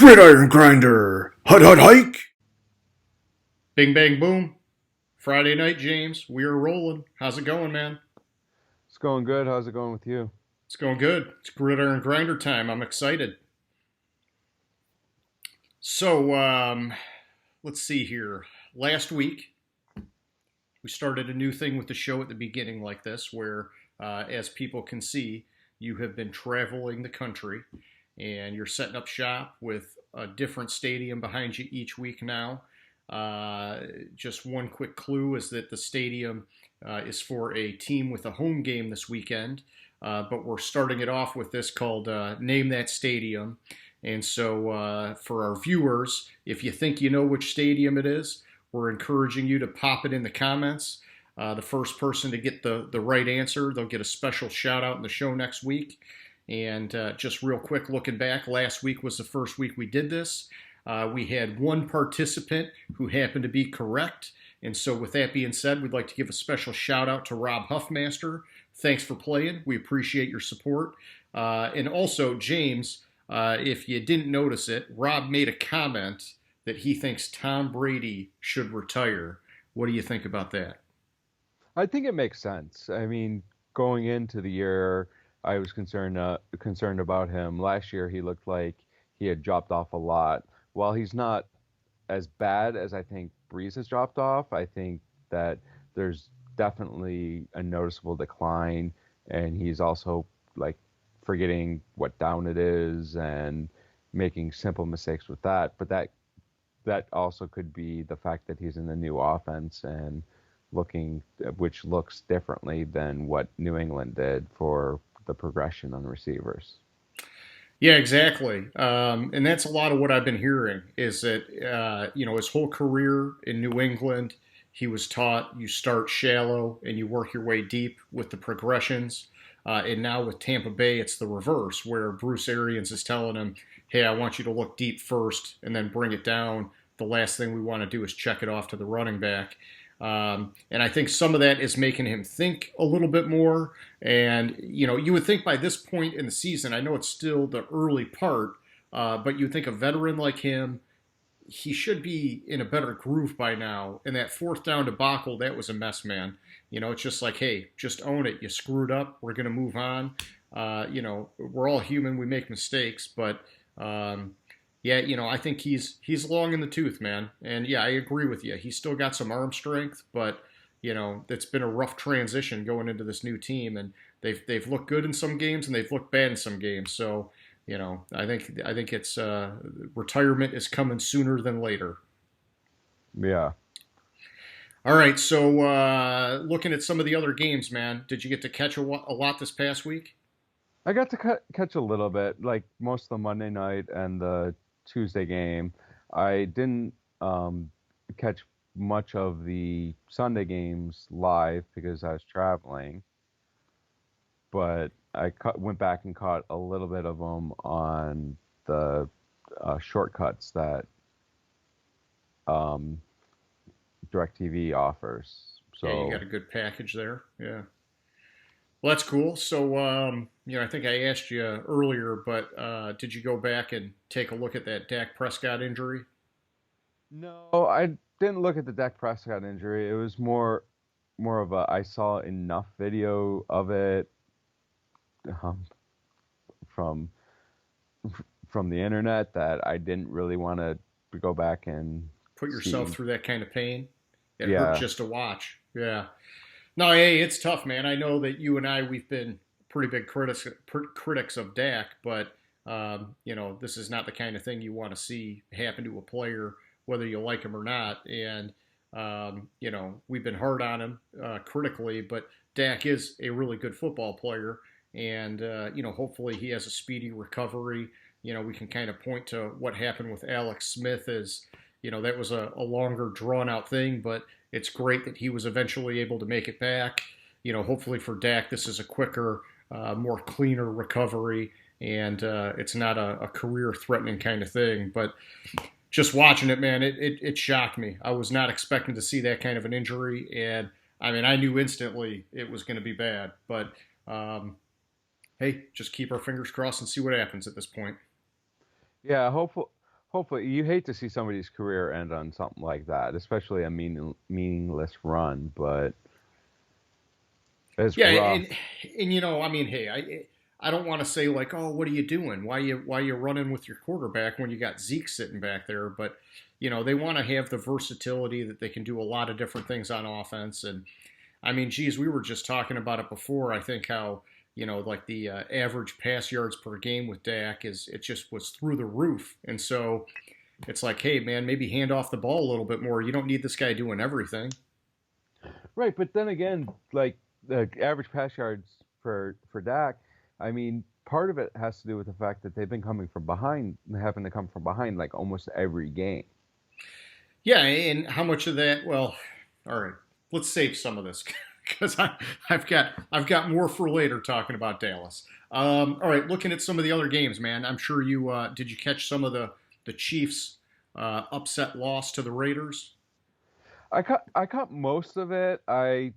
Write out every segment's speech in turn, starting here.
Gridiron Grinder. Hut hut hike. Bing, bang, boom. Friday night, James. We are rolling. How's it going, man? It's going good. How's it going with you? It's going good. It's Gridiron Grinder time. I'm excited. So, let's see here. Last week, we started a new thing with the show at the beginning, like this, where, as people can see, you have been traveling the country and you're setting up shop with a different stadium behind you each week now. Just one quick clue is that the stadium is for a team with a home game this weekend, but we're starting it off with this called Name That Stadium. And so, for our viewers, if you think you know which stadium it is, we're encouraging you to pop it in the comments. The first person to get the right answer, they'll get a special shout out in the show next week. And just real quick, looking back, last week was the first week we did this. We had one participant who happened to be correct. And so, with that being said, we'd like to give a special shout out to Rob Huffmaster. Thanks for playing. We appreciate your support. And also, James, if you didn't notice it, Rob made a comment that he thinks Tom Brady should retire. What do you think about that? I think it makes sense. I mean, going into the year, I was concerned about him. Last year, he looked like he had dropped off a lot. While he's not as bad as I think Breeze has dropped off, I think that there's definitely a noticeable decline, and he's also like forgetting what down it is and making simple mistakes with that. But that also could be the fact that he's in the new offense and looking, which looks differently than what New England did for the progression on receivers. Yeah, exactly. And that's a lot of what I've been hearing is that, his whole career in New England, he was taught you start shallow and you work your way deep with the progressions. And now with Tampa Bay, it's the reverse, where Bruce Arians is telling him, hey, I want you to look deep first and then bring it down. The last thing we want to do is check it off to the running back. And I think some of that is making him think a little bit more. And, you would think by this point in the season, I know it's still the early part, but you'd think a veteran like him, he should be in a better groove by now. And that fourth down debacle, that was a mess, man. It's just like, hey, just own it. You screwed up. We're going to move on. We're all human. We make mistakes. But, yeah, I think he's long in the tooth, man. And yeah, I agree with you. He's still got some arm strength, but it's been a rough transition going into this new team, and they've looked good in some games and they've looked bad in some games. So, I think it's retirement is coming sooner than later. Yeah. All right, so looking at some of the other games, man, did you get to catch a lot this past week? I got to catch a little bit, like most of the Monday night and the Tuesday game. I didn't catch much of the Sunday games live because I was traveling, but went back and caught a little bit of them on the shortcuts that um, DirecTV offers. Yeah, you So got a good package there. Yeah. Well, that's cool. So, I think I asked you earlier, but did you go back and take a look at that Dak Prescott injury? no, I didn't look at the Dak Prescott injury. It was more of a I saw enough video of it um, from from the internet that I didn't really want to go back and Put yourself see. through that kind of pain. It hurt Yeah, just to watch. Yeah. No, hey, it's tough, man. I know that you and we've been pretty big critics of Dak, but this is not the kind of thing you want to see happen to a player, whether you like him or not. And we've been hard on him critically, but Dak is a really good football player, and hopefully he has a speedy recovery. We can kind of point to what happened with Alex Smith as that was a longer drawn out thing, but it's great that he was eventually able to make it back. Hopefully for Dak, this is a quicker, more cleaner recovery, and it's not a career threatening kind of thing. But just watching it, man, it shocked me. I was not expecting to see that kind of an injury, and I mean, I knew instantly it was going to be bad. But hey, just keep our fingers crossed and see what happens at this point. yeah. hopefully you hate to see somebody's career end on something like that, especially a meaningless run, but it's Yeah, rough. and I mean, hey, I don't want to say like, oh, what are you doing? Why you running with your quarterback when you got Zeke sitting back there? But they want to have the versatility that they can do a lot of different things on offense. And I mean, geez, we were just talking about it before. I think how like the average pass yards per game with Dak it just was through the roof. And so it's like, hey, man, maybe hand off the ball a little bit more. You don't need this guy doing everything. Right, but then again, like the average pass yards for Dak, I mean, part of it has to do with the fact that they've been coming from behind, having to come from behind like almost every game. Yeah, and how much of that? Well, all right, let's save some of this because I've got more for later talking about Dallas. All right, looking at some of the other games, man. I'm sure you did. You catch some of the Chiefs' upset loss to the Raiders? I caught most of it. I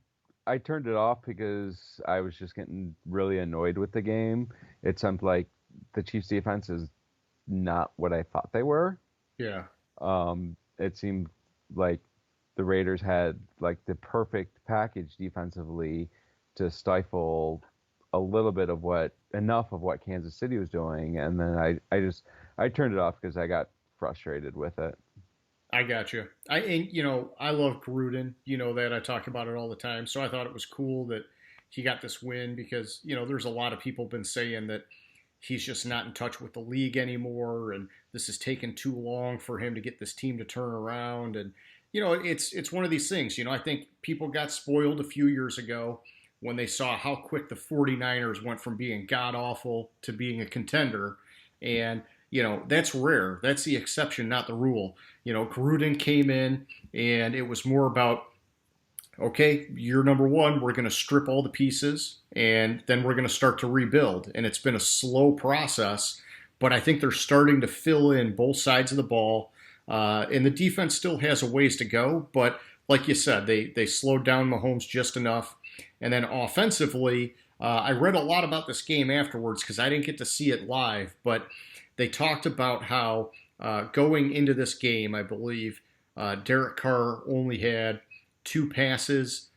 turned it off because I was just getting really annoyed with the game. It seemed like the Chiefs defense is not what I thought they were. Yeah, It seemed like the Raiders had like the perfect package defensively to stifle a little bit of enough of what Kansas City was doing, and then I turned it off because I got frustrated with it. I got you. I love Gruden. You know that I talk about it all the time. So I thought it was cool that he got this win because there's a lot of people been saying that he's just not in touch with the league anymore, and this has taken too long for him to get this team to turn around. And it's one of these things. I think people got spoiled a few years ago when they saw how quick the 49ers went from being god awful to being a contender, and that's rare. That's the exception, not the rule. Gruden came in, and it was more about, okay, you're number one. We're going to strip all the pieces, and then we're going to start to rebuild. And it's been a slow process, but I think they're starting to fill in both sides of the ball. And the defense still has a ways to go, but like you said, they slowed down Mahomes just enough. And then offensively, I read a lot about this game afterwards because I didn't get to see it live, but they talked about how going into this game, I believe Derek Carr only had two passes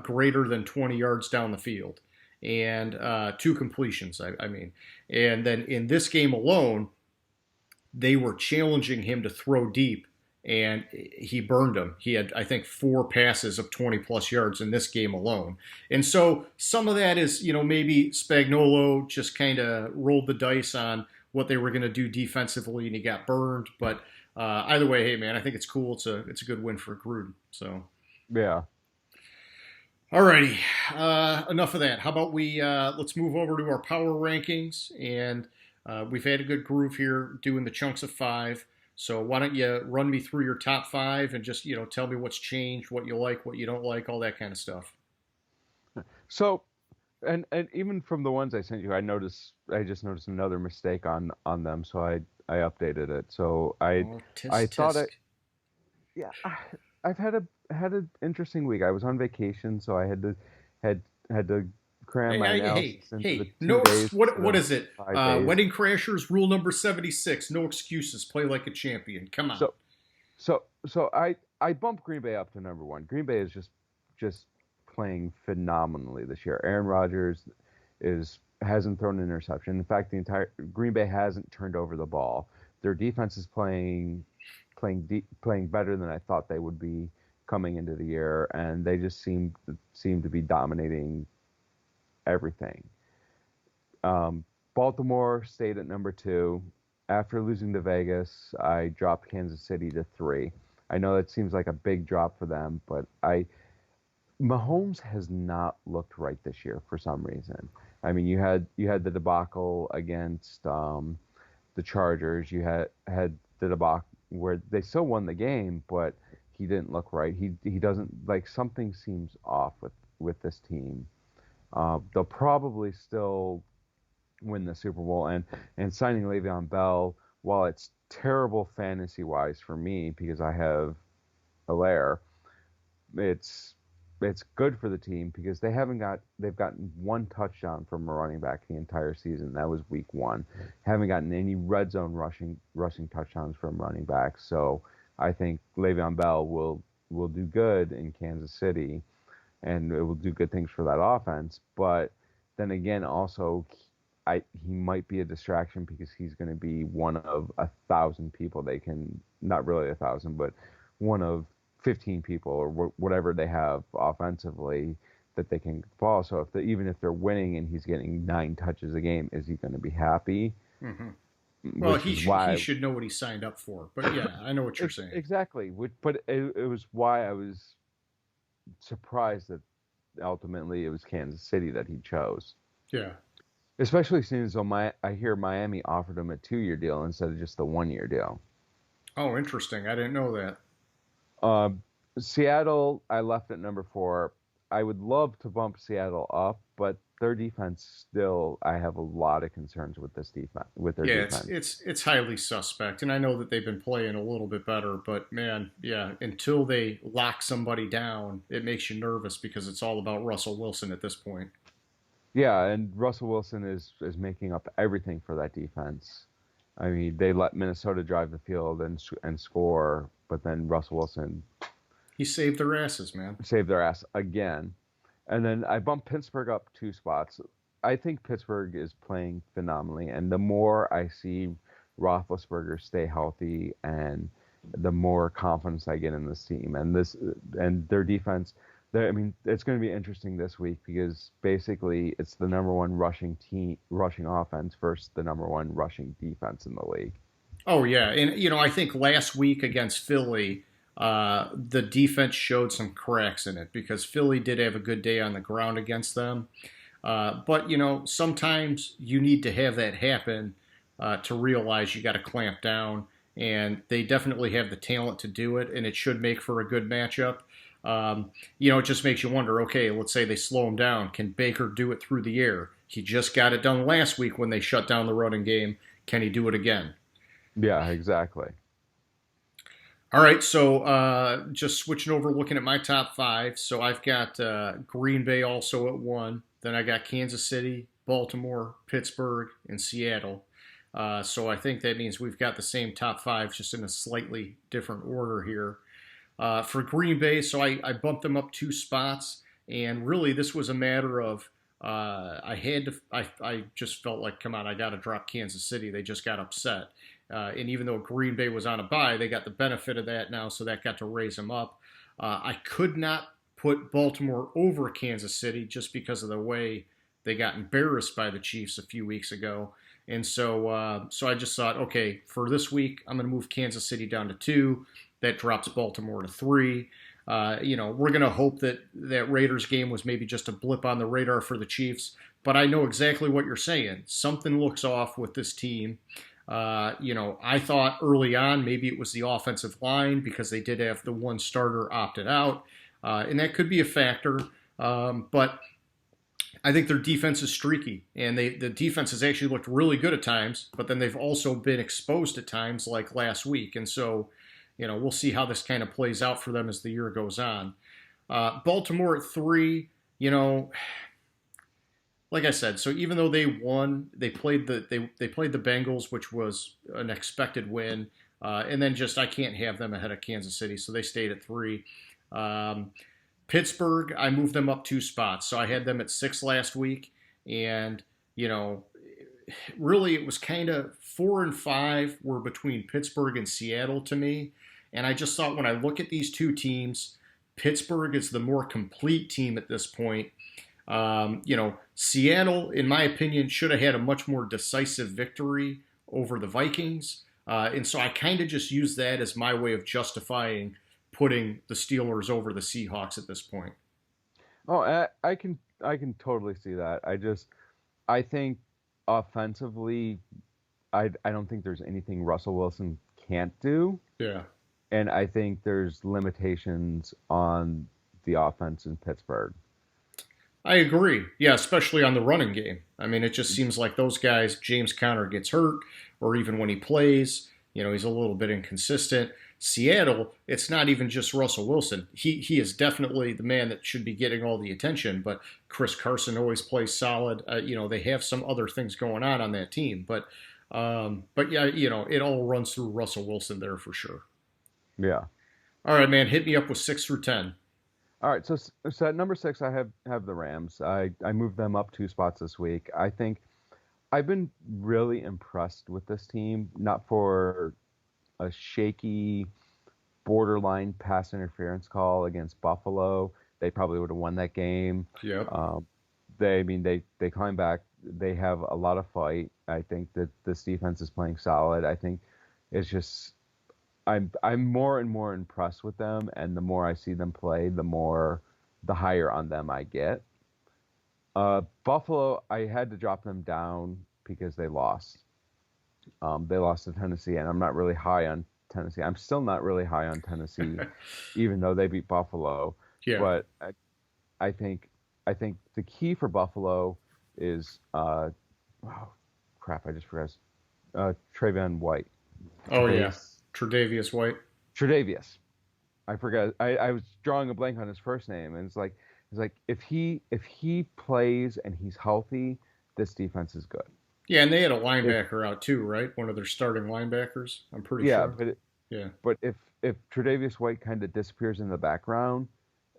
greater than 20 yards down the field and two completions, I mean. And then in this game alone, they were challenging him to throw deep, and he burned them. He had, I think, four passes of 20 plus yards in this game alone. And so some of that is, maybe Spagnuolo just kind of rolled the dice on what they were going to do defensively, and he got burned. But either way, hey man, I think it's cool. It's a good win for Gruden. So Yeah. alrighty, enough of that. How about we let's move over to our power rankings, and we've had a good groove here doing the chunks of five. So why don't you run me through your top five and just tell me what's changed, what you like, what you don't like, all that kind of stuff. So, and even from the ones I sent you, I just noticed another mistake on them, so I updated it. So Oh, I tisk thought tisk. I yeah, I've had an interesting week. I was on vacation, so I had had to cram Hey, my hey, analysis into the hey! two No, days instead what of is it? 5 days. Wedding Crashers rule number 76. No excuses. Play like a champion. Come on. So so I bumped Green Bay up to number one. Green Bay is just playing phenomenally this year. Aaron Rodgers is hasn't thrown an interception. In fact, the entire Green Bay hasn't turned over the ball. Their defense is playing better than I thought they would be coming into the year, and they just seem to be dominating everything. Baltimore stayed at number two. After losing to Vegas, I dropped Kansas City to three. I know that seems like a big drop for them, but I Mahomes has not looked right this year for some reason. I mean, you had the debacle against the Chargers. You had the debacle where they still won the game, but he didn't look right. He doesn't like something seems off with this team. They'll probably still win the Super Bowl, and signing Le'Veon Bell, while it's terrible fantasy wise for me because I have Hilaire, it's it's good for the team because they've gotten one touchdown from a running back the entire season. That was week 1. Haven't gotten any red zone rushing touchdowns from running backs. So I think Le'Veon Bell will do good in Kansas City, and it will do good things for that offense. But then again, also, he might be a distraction because he's going to be one of 1,000 people they can, not really 1,000, but one of 15 people or whatever they have offensively that they can follow. So even if they're winning and he's getting 9 touches a game, is he going to be happy? Mm-hmm. Well, he should know what he signed up for. But yeah, I know what you're saying. Exactly. But it was why I was surprised that ultimately it was Kansas City that he chose. Yeah. Especially since I hear Miami offered him a 2-year deal instead of just the 1-year deal. Oh, interesting. I didn't know that. Seattle, I left at number 4. I would love to bump Seattle up, but their defense still, I have a lot of concerns with this defense. With their defense, it's highly suspect, and I know that they've been playing a little bit better, but man, yeah, until they lock somebody down, it makes you nervous because it's all about Russell Wilson at this point. Yeah, and Russell Wilson is making up everything for that defense. I mean, they let Minnesota drive the field and score, but then Russell Wilson, he saved their asses, man. Saved their ass again. And then I bumped Pittsburgh up 2 spots. I think Pittsburgh is playing phenomenally, and the more I see Roethlisberger stay healthy, and the more confidence I get in this team and their defense. I mean, it's going to be interesting this week because basically it's the number 1 rushing offense versus the number 1 rushing defense in the league. Oh yeah, and I think last week against Philly, the defense showed some cracks in it because Philly did have a good day on the ground against them. But sometimes you need to have that happen to realize you got to clamp down, and they definitely have the talent to do it, and it should make for a good matchup. It just makes you wonder, okay, let's say they slow him down. Can Baker do it through the air? He just got it done last week when they shut down the running game. Can he do it again? Yeah, exactly. All right, so just switching over, looking at my top 5. So I've got Green Bay also at 1. Then I got Kansas City, Baltimore, Pittsburgh, and Seattle. So I think that means we've got the same top 5, just in a slightly different order here. For Green Bay, so I bumped them up 2 spots, and really this was a matter of I just felt like, come on, I got to drop Kansas City. They just got upset. And even though Green Bay was on a bye, they got the benefit of that now, so that got to raise them up. I could not put Baltimore over Kansas City just because of the way they got embarrassed by the Chiefs a few weeks ago. And so I just thought, okay, for this week, I'm going to move Kansas City down to 2. That drops Baltimore to 3. We're going to hope that Raiders game was maybe just a blip on the radar for the Chiefs. But I know exactly what you're saying. Something looks off with this team. I thought early on maybe it was the offensive line because they did have the 1 starter opted out. And that could be a factor. But I think their defense is streaky. And the defense has actually looked really good at times. But then they've also been exposed at times like last week. And so we'll see how this kind of plays out for them as the year goes on. Baltimore at 3, like I said, so even though they won, they played the Bengals, which was an expected win, and then I can't have them ahead of Kansas City, so they stayed at 3. Pittsburgh, I moved them up 2 spots, so I had them at 6 last week, and really it was kind of 4 and 5 were between Pittsburgh and Seattle to me. And I just thought when I look at these 2 teams, Pittsburgh is the more complete team at this point. Seattle, in my opinion, should have had a much more decisive victory over the Vikings. And so I kind of just use that as my way of justifying putting the Steelers over the Seahawks at this point. Oh, I can totally see that. I think offensively, I don't think there's anything Russell Wilson can't do. Yeah. And I think there's limitations on the offense in Pittsburgh. I agree. Yeah, especially on the running game. I mean, it just seems like those guys, James Conner gets hurt, or even when he plays, He's a little bit inconsistent. Seattle, it's not even just Russell Wilson. He is definitely the man that should be getting all the attention, but Chris Carson always plays solid. They have some other things going on that team, but yeah, it all runs through Russell Wilson there for sure. Yeah. All right, man, hit me up with 6 through 10. All right, so at number 6, I have the Rams. I moved them up 2 spots this week. I think I've been really impressed with this team, not for a shaky borderline pass interference call against Buffalo. They probably would have won that game. Yep. They climb back. They have a lot of fight. I think that this defense is playing solid. I think it's just I'm more and more impressed with them, and the more I see them play, the higher on them I get. Buffalo, I had to drop them down because they lost. They lost to Tennessee, and I'm not really high on Tennessee. I'm still not really high on Tennessee, even though they beat Buffalo. Yeah. But I think the key for Buffalo is oh crap, I just forgot. Travion White. Oh yeah, Tre'Davious White. Tre'Davious. I forgot. I was drawing a blank on his first name, and it's like if he plays and he's healthy, this defense is good. Yeah, and they had a linebacker out too, right? One of their starting linebackers. I'm pretty sure. But if Tre'Davious White kind of disappears in the background,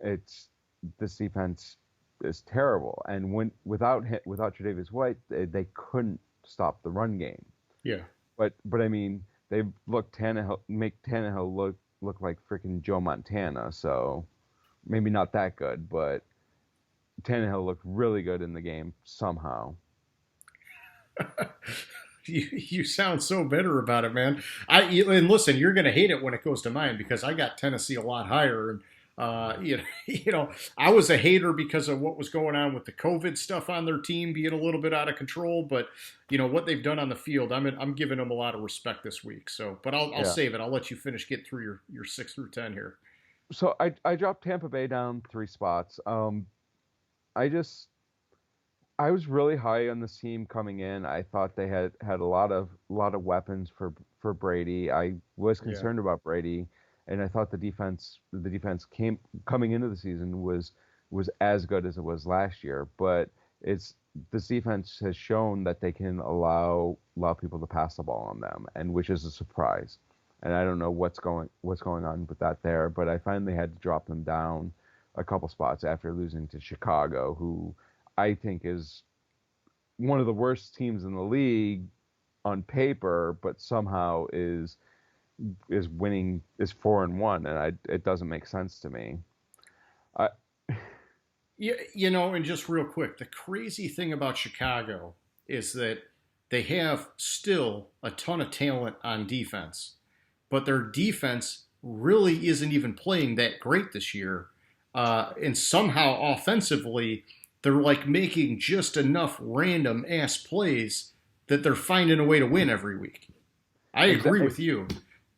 this defense is terrible. And without Tre'Davious White, they couldn't stop the run game. Yeah. But I mean, they make Tannehill look like freaking Joe Montana. So maybe not that good, but Tannehill looked really good in the game somehow. You sound so bitter about it, man. And listen, you're going to hate it when it goes to mine because I got Tennessee a lot higher, and I was a hater because of what was going on with the COVID stuff on their team being a little bit out of control. But what they've done on the field, I'm giving them a lot of respect this week. So, but I'll save it. I'll let you get through your 6 through 10 here. So I dropped Tampa Bay down 3 spots. I was really high on this team coming in. I thought they had a lot of weapons for Brady. I was concerned about Brady, and I thought the defense coming into the season was as good as it was last year. But this defense has shown that they can allow people to pass the ball on them, and which is a surprise. And I don't know what's going on with that there, but I finally had to drop them down a couple spots after losing to Chicago, who I think is one of the worst teams in the league on paper, but somehow is 4-1, and it doesn't make sense to me. And just real quick, the crazy thing about Chicago is that they have still a ton of talent on defense, but their defense really isn't even playing that great this year. And somehow offensively, they're like making just enough random ass plays that they're finding a way to win every week. I agree with you.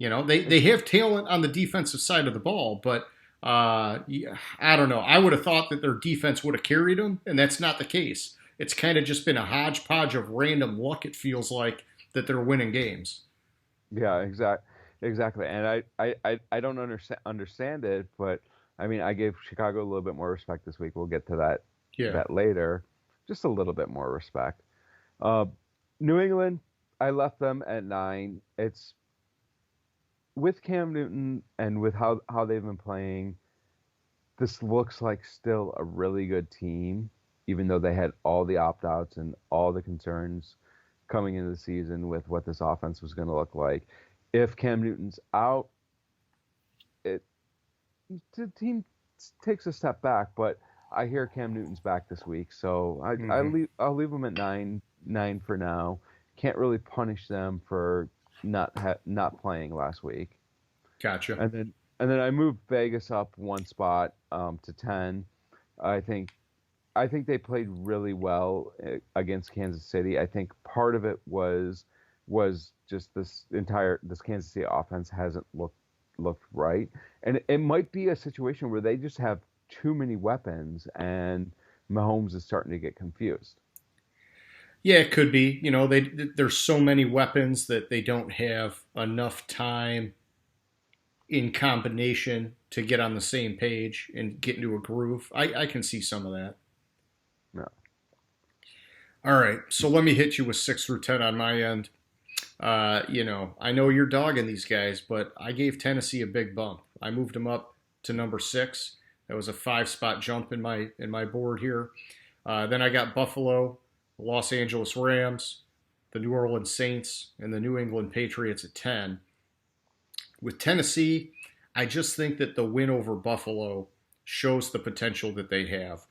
They have talent on the defensive side of the ball, but I don't know. I would have thought that their defense would have carried them, and that's not the case. It's kind of just been a hodgepodge of random luck, it feels like, that they're winning games. Yeah, exactly. And I don't understand it, but I mean, I gave Chicago a little bit more respect this week. We'll get to that later. Just a little bit more respect. New England, I left them at 9. It's with Cam Newton and with how they've been playing, this looks like still a really good team, even though they had all the opt-outs and all the concerns coming into the season with what this offense was going to look like. If Cam Newton's out, the team takes a step back, but I hear Cam Newton's back this week, so I'll leave them at 9 for now. Can't really punish them for not playing last week. Gotcha. And then I moved Vegas up 1 spot to 10. I think they played really well against Kansas City. I think part of it was just this Kansas City offense hasn't looked right, and it might be a situation where they just have too many weapons and Mahomes is starting to get confused. Yeah, it could be. There's so many weapons that they don't have enough time in combination to get on the same page and get into a groove. I can see some of that. No. All right, so let me hit you with 6 through 10 on my end. I know you're dogging these guys, but I gave Tennessee a big bump. I moved them up to number 6. That was a 5 spot jump in my board here. Then I got Buffalo, the Los Angeles Rams, the New Orleans Saints, and the New England Patriots at 10. With Tennessee, I just think that the win over Buffalo shows the potential that they have.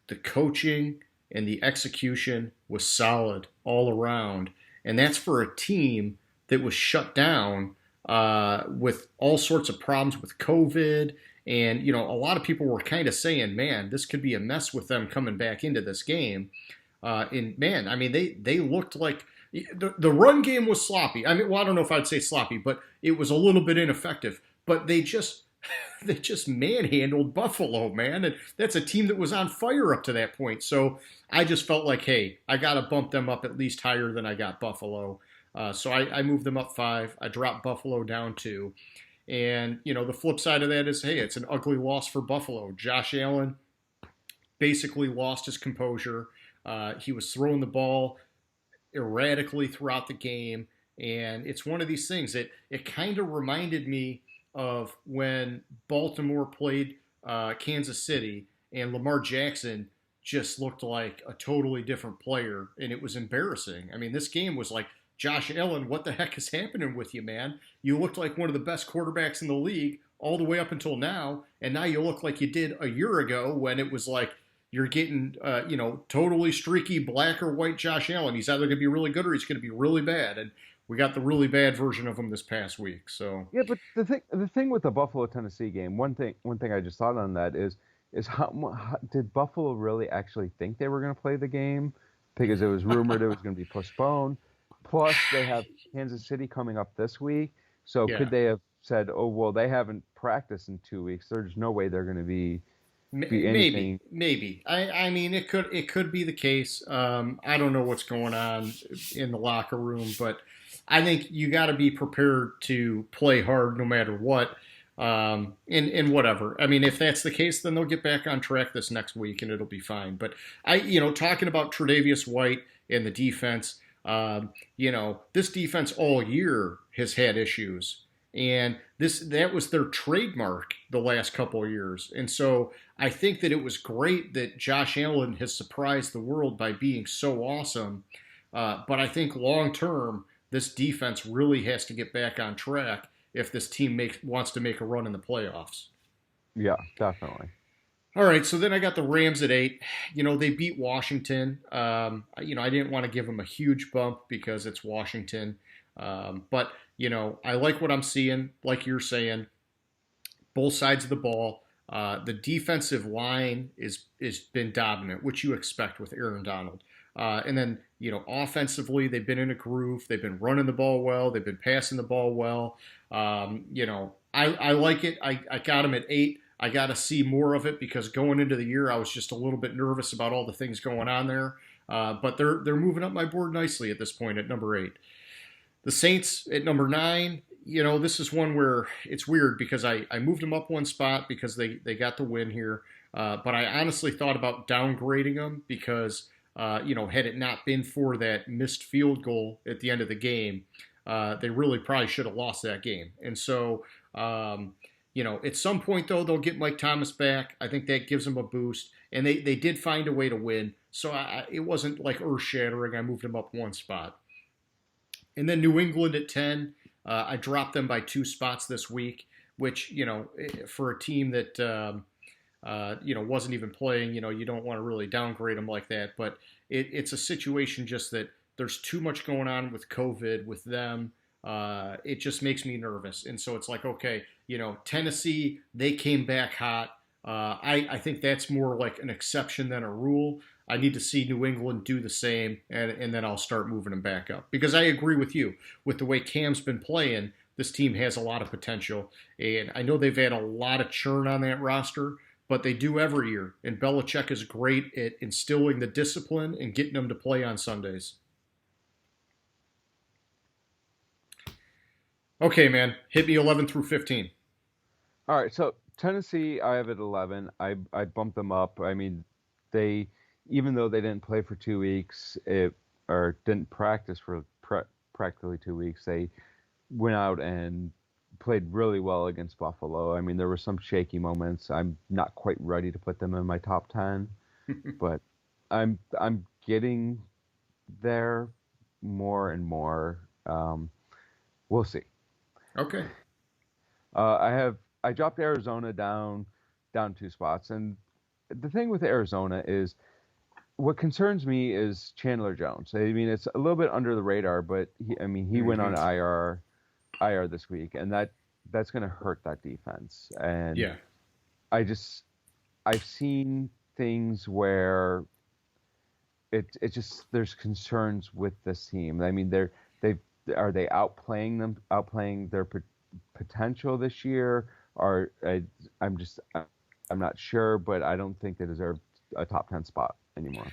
The coaching and the execution was solid all around. And that's for a team that was shut down with all sorts of problems with COVID. And, a lot of people were kind of saying, man, this could be a mess with them coming back into this game. And, man, I mean, they looked like the run game was sloppy. I mean, well, I don't know if I'd say sloppy, but it was a little bit ineffective. But they just manhandled Buffalo, man. And that's a team that was on fire up to that point. So I just felt like, hey, I got to bump them up at least higher than I got Buffalo. So I moved them up 5. I dropped Buffalo down 2. And, the flip side of that is, hey, it's an ugly loss for Buffalo. Josh Allen basically lost his composure. He was throwing the ball erratically throughout the game. And it's one of these things that it kind of reminded me of when Baltimore played Kansas City and Lamar Jackson just looked like a totally different player, and it was embarrassing. I mean, this game was like, Josh Allen, what the heck is happening with you, man? You looked like one of the best quarterbacks in the league all the way up until now, and now you look like you did a year ago when it was like you're getting, totally streaky black or white Josh Allen. He's either going to be really good or he's going to be really bad, and we got the really bad version of him this past week. So Yeah, but the thing with the Buffalo Tennessee game, one thing I just thought on that is how did Buffalo really actually think they were going to play the game? Because it was rumored it was going to be postponed. Plus, they have Kansas City coming up this week. So yeah. could they have said, "Oh, well, they haven't practiced in 2 weeks. There's no way they're going to be anything." Maybe. I mean, it could be the case. I don't know what's going on in the locker room, but I think you got to be prepared to play hard no matter what. And whatever. I mean, if that's the case, then they'll get back on track this next week and it'll be fine. But talking about Tre'Davious White and the defense, this defense all year has had issues. And that was their trademark the last couple of years. And so I think that it was great that Josh Allen has surprised the world by being so awesome. But I think long term, this defense really has to get back on track if this team wants to make a run in the playoffs. Yeah, definitely. All right, so then I got the Rams at 8. They beat Washington. I didn't want to give them a huge bump because it's Washington. But I like what I'm seeing, like you're saying, both sides of the ball. The defensive line is been dominant, which you expect with Aaron Donald. And then, offensively, they've been in a groove. They've been running the ball well. They've been passing the ball well. I like it. I got them at 8. I got to see more of it because going into the year, I was just a little bit nervous about all the things going on there. But they're moving up my board nicely at this point at number 8. The Saints at number 9. This is one where it's weird because I moved them up one spot because they got the win here. But I honestly thought about downgrading them because, had it not been for that missed field goal at the end of the game, they really probably should have lost that game. And so, at some point, though, they'll get Mike Thomas back. I think that gives them a boost. And they did find a way to win. So it wasn't like earth-shattering. I moved them up one spot. And then New England at 10. I dropped them by 2 spots this week, which, for a team that, wasn't even playing, you don't want to really downgrade them like that. But it's a situation just that there's too much going on with COVID with them. It just makes me nervous. And so it's like, okay, Tennessee, they came back hot. I think that's more like an exception than a rule. I need to see New England do the same, and then I'll start moving them back up. Because I agree with you. With the way Cam's been playing, this team has a lot of potential. And I know they've had a lot of churn on that roster, but they do every year. And Belichick is great at instilling the discipline and getting them to play on Sundays. Okay, man. Hit me 11 through 15. All right, so Tennessee, I have at 11. I bumped them up. I mean, they even though they didn't play for 2 weeks, or didn't practice for practically 2 weeks, they went out and played really well against Buffalo. I mean, there were some shaky moments. I'm not quite ready to put them in my top 10, but I'm getting there more and more. We'll see. Okay. I dropped Arizona down 2 spots, and the thing with Arizona is what concerns me is Chandler Jones. I mean, it's a little bit under the radar, but he went on Hmm. IR this week, and that's going to hurt that defense. And Yeah. I just I've seen things where it just there's concerns with this team. I mean, they are they outplaying their potential this year, or I'm not sure, but I don't think they deserve a top 10 spot anymore.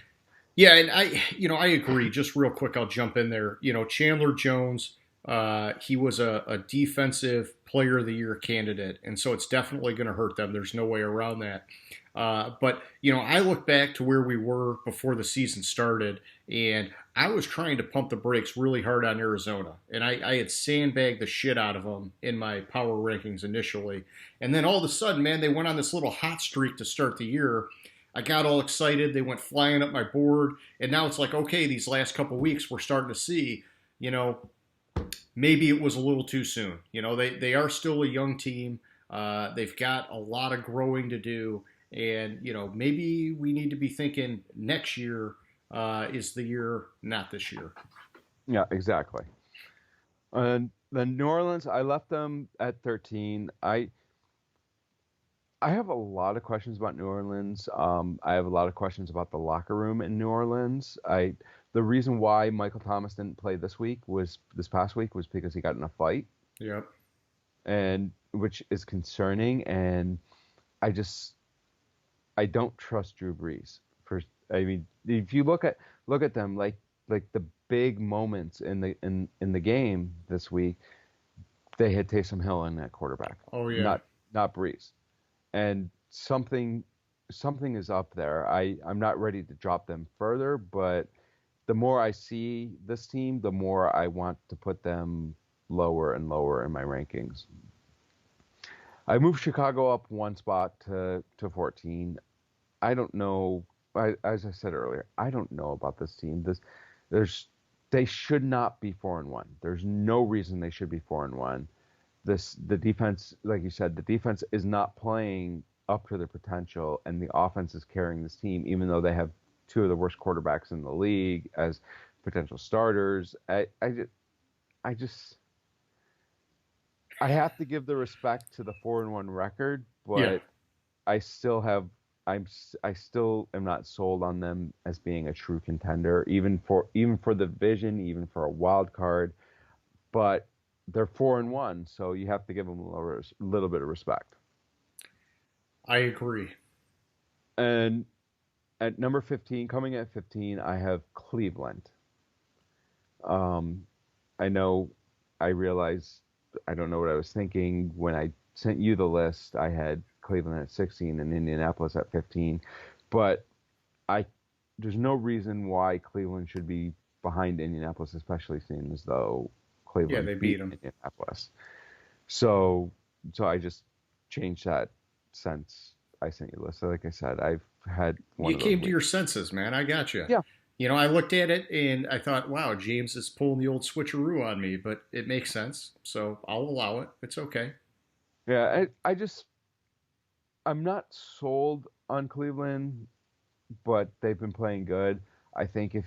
Yeah, and I agree. Just real quick, I'll jump in there. Chandler Jones, he was a defensive player of the year candidate, and so it's definitely going to hurt them. There's no way around that. But I look back to where we were before the season started, and I was trying to pump the brakes really hard on Arizona, and I had sandbagged the shit out of them in my power rankings initially, and then all of a sudden, man, they went on this little hot streak to start the year. I got all excited. They went flying up my board, and now it's like, okay, these last couple of weeks, we're starting to see, you know, maybe it was a little too soon. They are still a young team. They've got a lot of growing to do, and maybe we need to be thinking next year is the year, not this year. Yeah, exactly. And then New Orleans, I left them at 13. I have a lot of questions about New Orleans. I have a lot of questions about the locker room in New Orleans. The reason why Michael Thomas didn't play this past week was because he got in a fight, Yep. and which is concerning. And I just I don't trust Drew Brees. I mean, if you look at them, like the big moments in the game this week, they had Taysom Hill in that quarterback, Oh yeah. not Brees. And something is up there. I'm not ready to drop them further, but the more I see this team, the more I want to put them lower and lower in my rankings. I moved Chicago up 1 spot to 14. I don't know. As I said earlier, I don't know about this team. There's they should not be 4-1. There's no reason they should be 4-1. The defense, like you said, the defense is not playing up to their potential, and the offense is carrying this team, even though they have two of the worst quarterbacks in the league as potential starters. I just I have to give the respect to the 4-1 record, Yeah. but I still have I still am not sold on them as being a true contender, even for the division, even for a wild card. But they're 4-1, so you have to give them little bit of respect. I agree. And at number 15, coming at 15, I have Cleveland. Um, I know, I realize I don't know what I was thinking when I sent you the list. I had Cleveland at 16 and Indianapolis at 15, but I there's no reason why Cleveland should be behind Indianapolis, especially seeing as though Yeah, Cleveland they beat beat them. Indianapolis. So so I just changed that since I sent you the list. So like I said, I've had one You of those came to your weeks. senses, man. I got you. Yeah, I looked at it and I thought, wow, James is pulling the old switcheroo on me, but it makes sense. So I'll allow it. It's okay. yeah. I'm not sold on Cleveland, but they've been playing good. I think if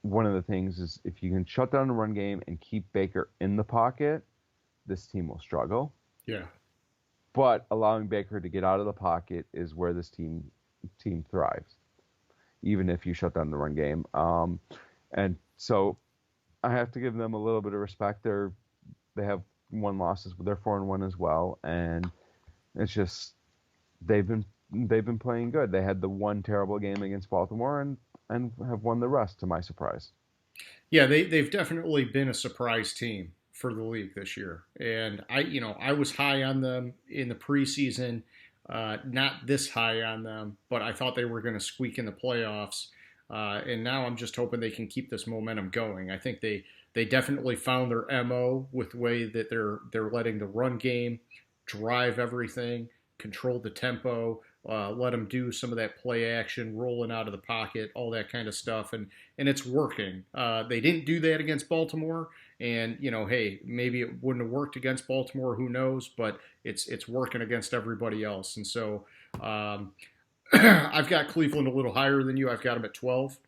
one of the things is if you can shut down the run game and keep Baker in the pocket, this team will struggle. Yeah. But allowing Baker to get out of the pocket is where this team thrives, even if you shut down the run game. And so I have to give them a little bit of respect. They have one losses, but they're 4-1 as well, and it's just they've been playing good. They had the one terrible game against Baltimore and have won the rest to my surprise. Yeah, they've definitely been a surprise team. for the league this year. And I was high on them in the preseason, not this high on them, but I thought they were going to squeak in the playoffs. And now I'm just hoping they can keep this momentum going. I think they definitely found their MO with the way that they're letting the run game drive everything, control the tempo, let them do some of that play action, rolling out of the pocket, all that kind of stuff, and it's working. They didn't do that against Baltimore, and hey, maybe it wouldn't have worked against Baltimore, who knows? But it's working against everybody else, and so I've got Cleveland a little higher than you. I've got them at 12.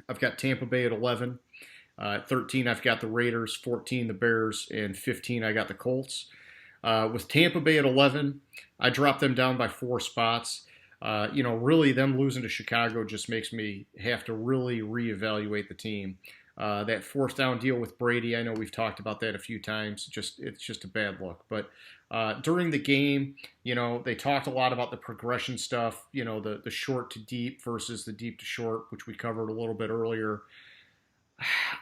I've got Tampa Bay at 11. At 13, I've got the Raiders. 14, the Bears, and 15, I got the Colts. With Tampa Bay at 11, I dropped them down by 4 spots. Really them losing to Chicago just makes me have to really reevaluate the team. That 4th down deal with Brady, I know we've talked about that a few times. It's just a bad look. But during the game, they talked a lot about the progression stuff, the short to deep versus the deep to short, which we covered a little bit earlier.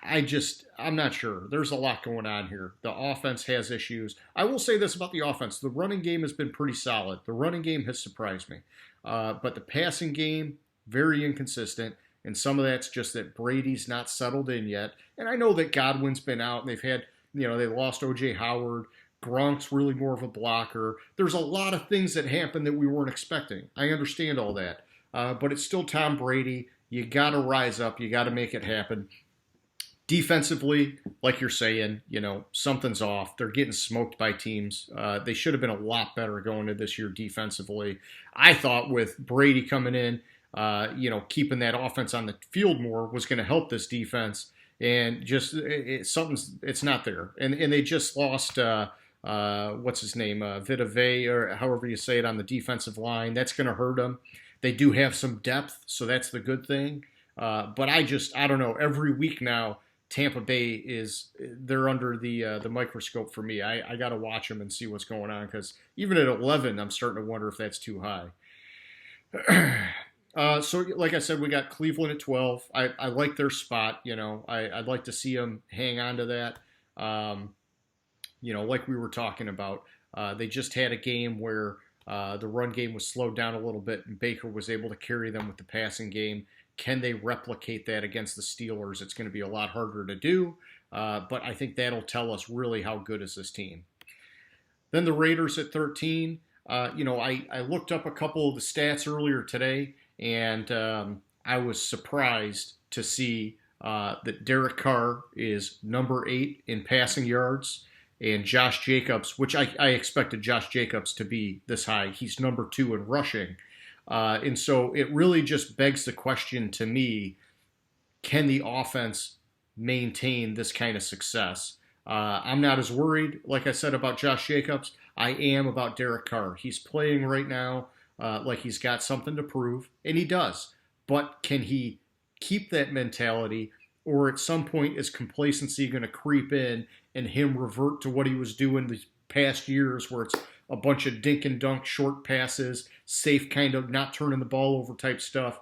I'm not sure. There's a lot going on here. The offense has issues. I will say this about the offense. The running game has been pretty solid. The running game has surprised me. But the passing game, very inconsistent. And some of that's just that Brady's not settled in yet. And I know that Godwin's been out and they've had, they lost O.J. Howard. Gronk's really more of a blocker. There's a lot of things that happened that we weren't expecting. I understand all that. But it's still Tom Brady. You got to rise up. You got to make it happen. Defensively, like you're saying, something's off. They're getting smoked by teams. They should have been a lot better going into this year defensively. I thought with Brady coming in, keeping that offense on the field more was going to help this defense. And just it's not there. And they just lost, what's his name, Vita Vea, or however you say it, on the defensive line. That's going to hurt them. They do have some depth, so that's the good thing. But I don't know. Every week now, Tampa Bay they're under the microscope for me. I got to watch them and see what's going on, because even at 11, I'm starting to wonder if that's too high. So like I said, we got Cleveland at 12. I like their spot. I'd like to see them hang on to that. Like we were talking about, they just had a game where the run game was slowed down a little bit, and Baker was able to carry them with the passing game. Can they replicate that against the Steelers? It's going to be a lot harder to do, but I think that'll tell us really how good is this team. Then the Raiders at 13. I looked up a couple of the stats earlier today, and I was surprised to see that Derek Carr is number 8 in passing yards, and Josh Jacobs, which I expected Josh Jacobs to be this high, he's number 2 in rushing. And so it really just begs the question to me, can the offense maintain this kind of success? I'm not as worried, like I said, about Josh Jacobs. I am about Derek Carr. He's playing right now like he's got something to prove, and he does. But can he keep that mentality, or at some point is complacency going to creep in and him revert to what he was doing these past years, where it's a bunch of dink and dunk short passes, safe kind of not turning the ball over type stuff.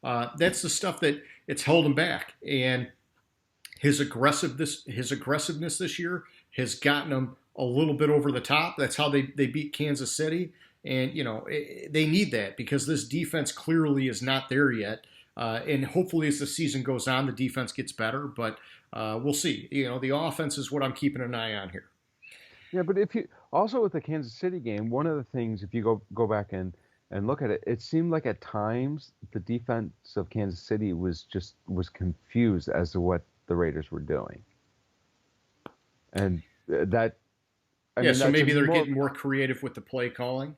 That's the stuff that it's held him back. And his aggressiveness this year has gotten him a little bit over the top. That's how they beat Kansas City. And, they need that, because this defense clearly is not there yet. And hopefully as the season goes on, the defense gets better. But we'll see. The offense is what I'm keeping an eye on here. Yeah, but if you also with the Kansas City game, one of the things, if you go back and look at it, it seemed like at times the defense of Kansas City was confused as to what the Raiders were doing, and that. So maybe they're getting more creative with the play calling.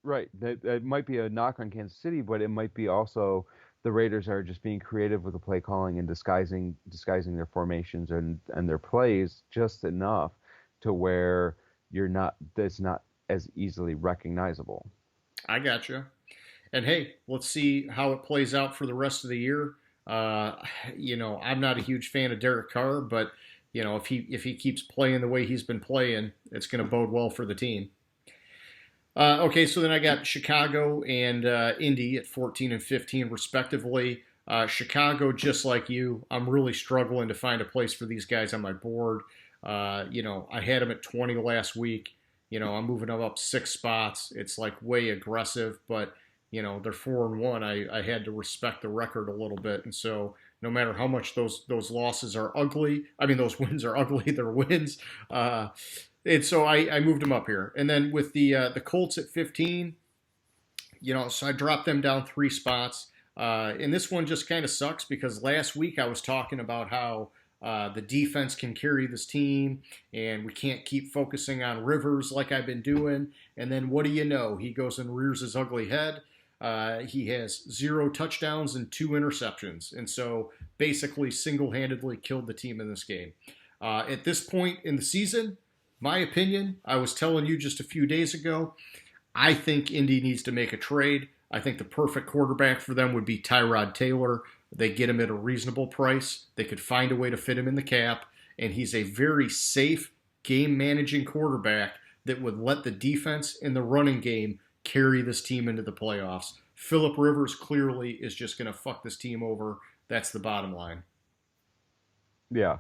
Right, that might be a knock on Kansas City, but it might be also the Raiders are just being creative with the play calling and disguising their formations and their plays just enough to where it's not as easily recognizable. I gotcha. And hey, let's see how it plays out for the rest of the year. I'm not a huge fan of Derek Carr, but if he keeps playing the way he's been playing, it's going to bode well for the team. Okay, so then I got Chicago and Indy at 14 and 15 respectively. Chicago, just like you, I'm really struggling to find a place for these guys on my board. I had him at 20 last week. I'm moving him up 6 spots. It's like way aggressive, but they're 4-1. I had to respect the record a little bit, and so no matter how much those losses are ugly, I mean those wins are ugly, they're wins. And so I moved them up here, and then with the Colts at 15, so I dropped them down 3 spots. And this one just kind of sucks because last week I was talking about how the defense can carry this team, and we can't keep focusing on Rivers like I've been doing. And then what do you know? He goes and rears his ugly head. He has 0 touchdowns and 2 interceptions, and so basically single-handedly killed the team in this game. At this point in the season, my opinion, I was telling you just a few days ago, I think Indy needs to make a trade. I think the perfect quarterback for them would be Tyrod Taylor. They get him at a reasonable price. They could find a way to fit him in the cap, and he's a very safe game-managing quarterback that would let the defense in the running game carry this team into the playoffs. Phillip Rivers clearly is just going to fuck this team over. That's the bottom line. Yeah,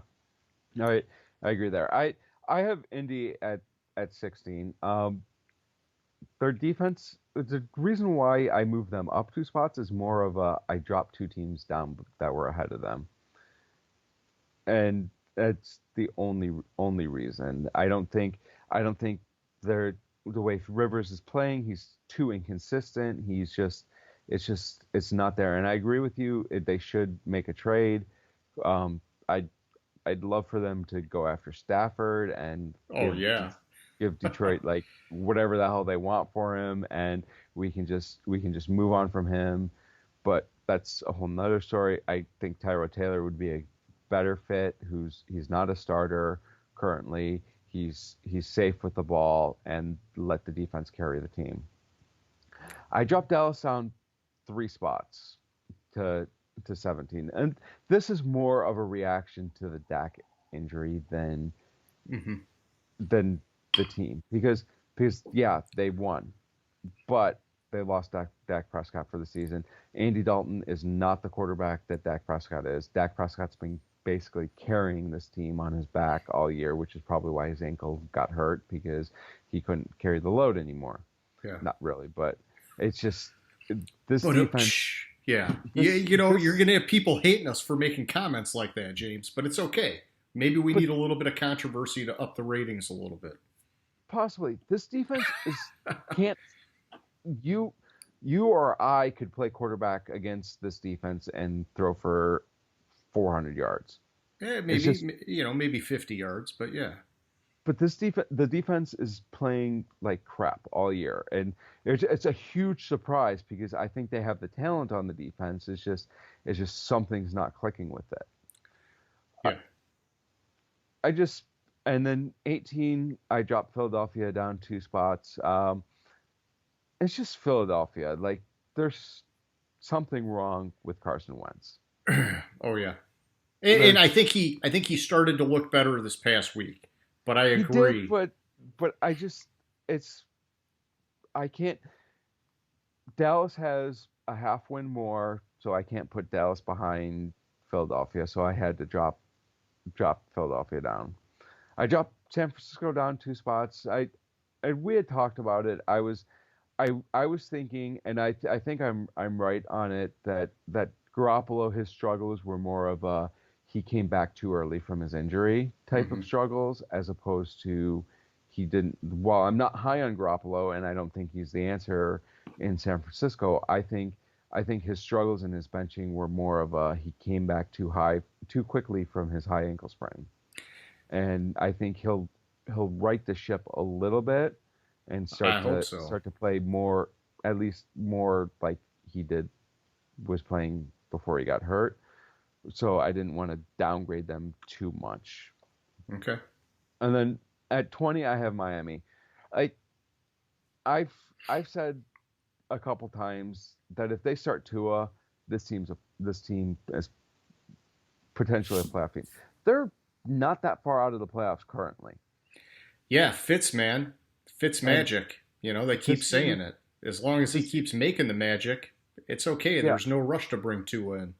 I agree there. I have Indy at 16. Their defense. The reason why I moved them up 2 spots is more of I dropped 2 teams down that were ahead of them, and that's the only reason. I don't think they're the way Rivers is playing. He's too inconsistent. It's not there. And I agree with you. They should make a trade. I'd love for them to go after Stafford and give Detroit like whatever the hell they want for him, and we can just move on from him. But that's a whole nother story. I think Tyrod Taylor would be a better fit. He's not a starter currently. He's safe with the ball and let the defense carry the team. I dropped Dallas down 3 spots to 17, and this is more of a reaction to the Dak injury than the team because yeah, they won, but they lost Dak Prescott for the season. Andy Dalton is not the quarterback that Dak Prescott is. Dak Prescott's been basically carrying this team on his back all year, which is probably why his ankle got hurt because he couldn't carry the load anymore. Yeah, not really, but it's just this defense. Yeah, you're gonna have people hating us for making comments like that, James, but it's okay. Maybe we need a little bit of controversy to up the ratings a little bit. Possibly. This defense can't. You or I could play quarterback against this defense and throw for 400 yards. Yeah, maybe 50 yards, but yeah. But the defense is playing like crap all year, and it's a huge surprise because I think they have the talent on the defense. It's just something's not clicking with it. Yeah. And then 18, I dropped Philadelphia down 2 spots. It's just Philadelphia. Like there's something wrong with Carson Wentz. Oh yeah, and I think he started to look better this past week. But I agree. He did, but I can't. Dallas has a half win more, so I can't put Dallas behind Philadelphia. So I had to drop Philadelphia down. I dropped San Francisco down 2 spots. We had talked about it. I was thinking, and I think I'm right on it that Garoppolo, his struggles were more of he came back too early from his injury type of struggles, as opposed to he didn't. While I'm not high on Garoppolo, and I don't think he's the answer in San Francisco, I think his struggles in his benching were more of he came back too quickly from his high ankle sprain, and I think he'll right the ship a little bit and start to play more, at least more like he was playing before he got hurt. So I didn't want to downgrade them too much. Okay. And then at 20, I have Miami. I've said a couple times that if they start Tua, this team is potentially a playoff team. They're not that far out of the playoffs currently. Yeah, Fitz, man. Fitz magic. They keep saying it. As long as he keeps making the magic, it's okay. Yeah. There's no rush to bring Tua in.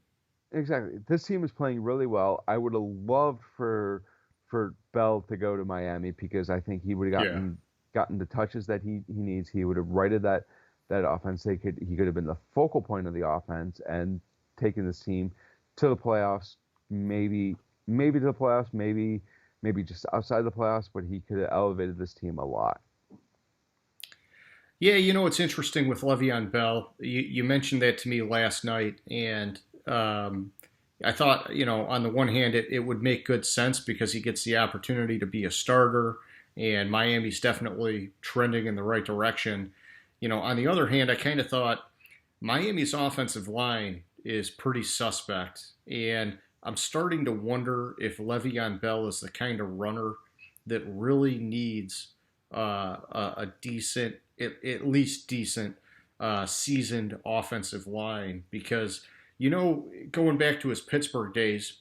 Exactly. This team is playing really well. I would have loved for for Bell to go to Miami because I think he would have Yeah. gotten the touches that he needs. He would have righted that offense. He could have been the focal point of the offense and taken this team to the playoffs, maybe to the playoffs, maybe just outside the playoffs, but he could have elevated this team a lot. Yeah, it's interesting with Le'Veon Bell. You mentioned that to me last night, and I thought, on the one hand, it would make good sense because he gets the opportunity to be a starter, and Miami's definitely trending in the right direction. On the other hand, I kind of thought Miami's offensive line is pretty suspect, and I'm starting to wonder if Le'Veon Bell is the kind of runner that really needs a decent, at least decent, seasoned offensive line because going back to his Pittsburgh days,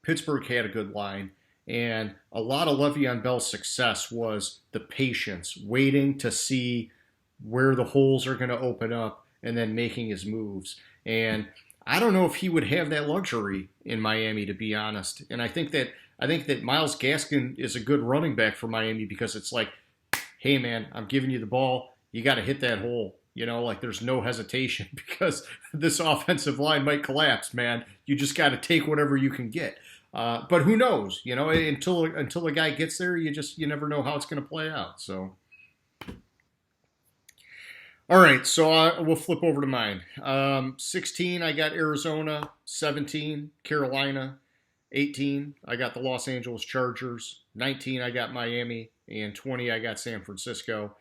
Pittsburgh had a good line, and a lot of Le'Veon Bell's success was the patience, waiting to see where the holes are going to open up, and then making his moves. And I don't know if he would have that luxury in Miami, to be honest. And I think that Myles Gaskin is a good running back for Miami because it's like, hey man, I'm giving you the ball, you got to hit that hole. Like there's no hesitation because this offensive line might collapse, man. You just got to take whatever you can get. But who knows? Until the guy gets there, you never know how it's going to play out. So, all right, so we'll flip over to mine. 16, I got Arizona. 17, Carolina. 18, I got the Los Angeles Chargers. 19, I got Miami. And 20, I got San Francisco.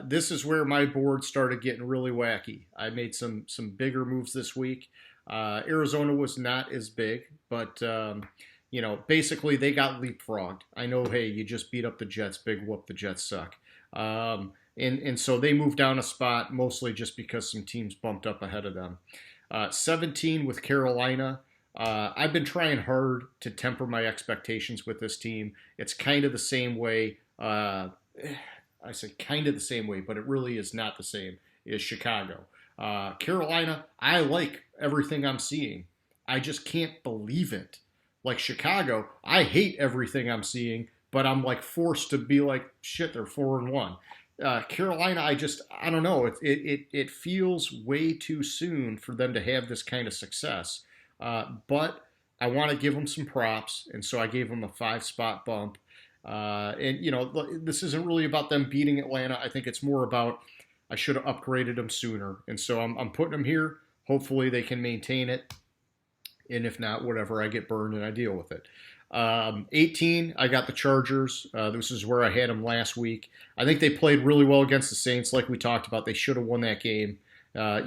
This is where my board started getting really wacky. I made some bigger moves this week. Arizona was not as big, but basically they got leapfrogged. I know, hey, you just beat up the Jets. Big whoop, the Jets suck. And so they moved down a spot, mostly just because some teams bumped up ahead of them. 17 with Carolina. I've been trying hard to temper my expectations with this team. It's kind of the same way. I say kind of the same way, but it really is not the same as Chicago. Carolina, I like everything I'm seeing. I just can't believe it. Like Chicago, I hate everything I'm seeing, but I'm like forced to be like, shit, they're 4-1. Carolina, I don't know. It feels way too soon for them to have this kind of success. But I want to give them some props, and so I gave them a 5-spot bump. And this isn't really about them beating Atlanta. I think it's more about I should have upgraded them sooner, and so I'm putting them here. Hopefully they can maintain it, and if not, whatever, I get burned and I deal with it. 18, I got the Chargers. This is where I had them last week. I think they played really well against the Saints, like we talked about. They should have won that game. I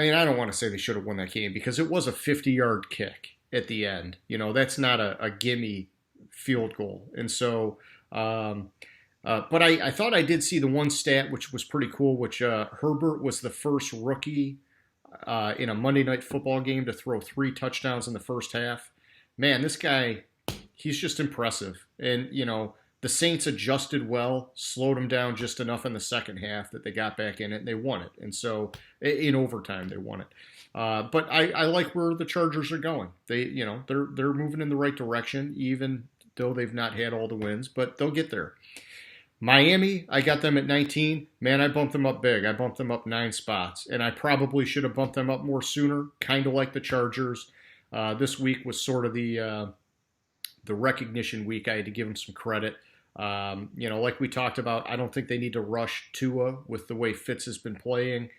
mean, I don't want to say they should have won that game because it was a 50-yard kick at the end. That's not a gimme field goal. And so, but I thought I did see the one stat, which was pretty cool, which Herbert was the first rookie in a Monday Night Football game to throw 3 touchdowns in the first half. Man, this guy, he's just impressive. And, the Saints adjusted well, slowed them down just enough in the second half that they got back in it and they won it. And so in overtime, they won it. But I like where the Chargers are going. They're moving in the right direction, even though they've not had all the wins, but they'll get there. Miami, I got them at 19. Man, I bumped them up big. I bumped them up 9 spots, and I probably should have bumped them up more sooner, kind of like the Chargers. This week was sort of the recognition week. I had to give them some credit. Like we talked about, I don't think they need to rush Tua with the way Fitz has been playing.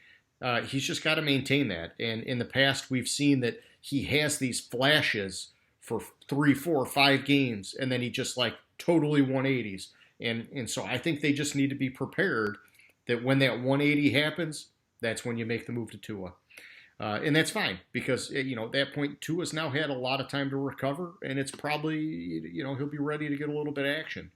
He's just got to maintain that. And in the past, we've seen that he has these flashes for 3, 4, 5 games, and then he just like totally 180s. And so I think they just need to be prepared that when that 180 happens, that's when you make the move to Tua. And that's fine because, at that point, Tua's now had a lot of time to recover, and it's probably, he'll be ready to get a little bit of action.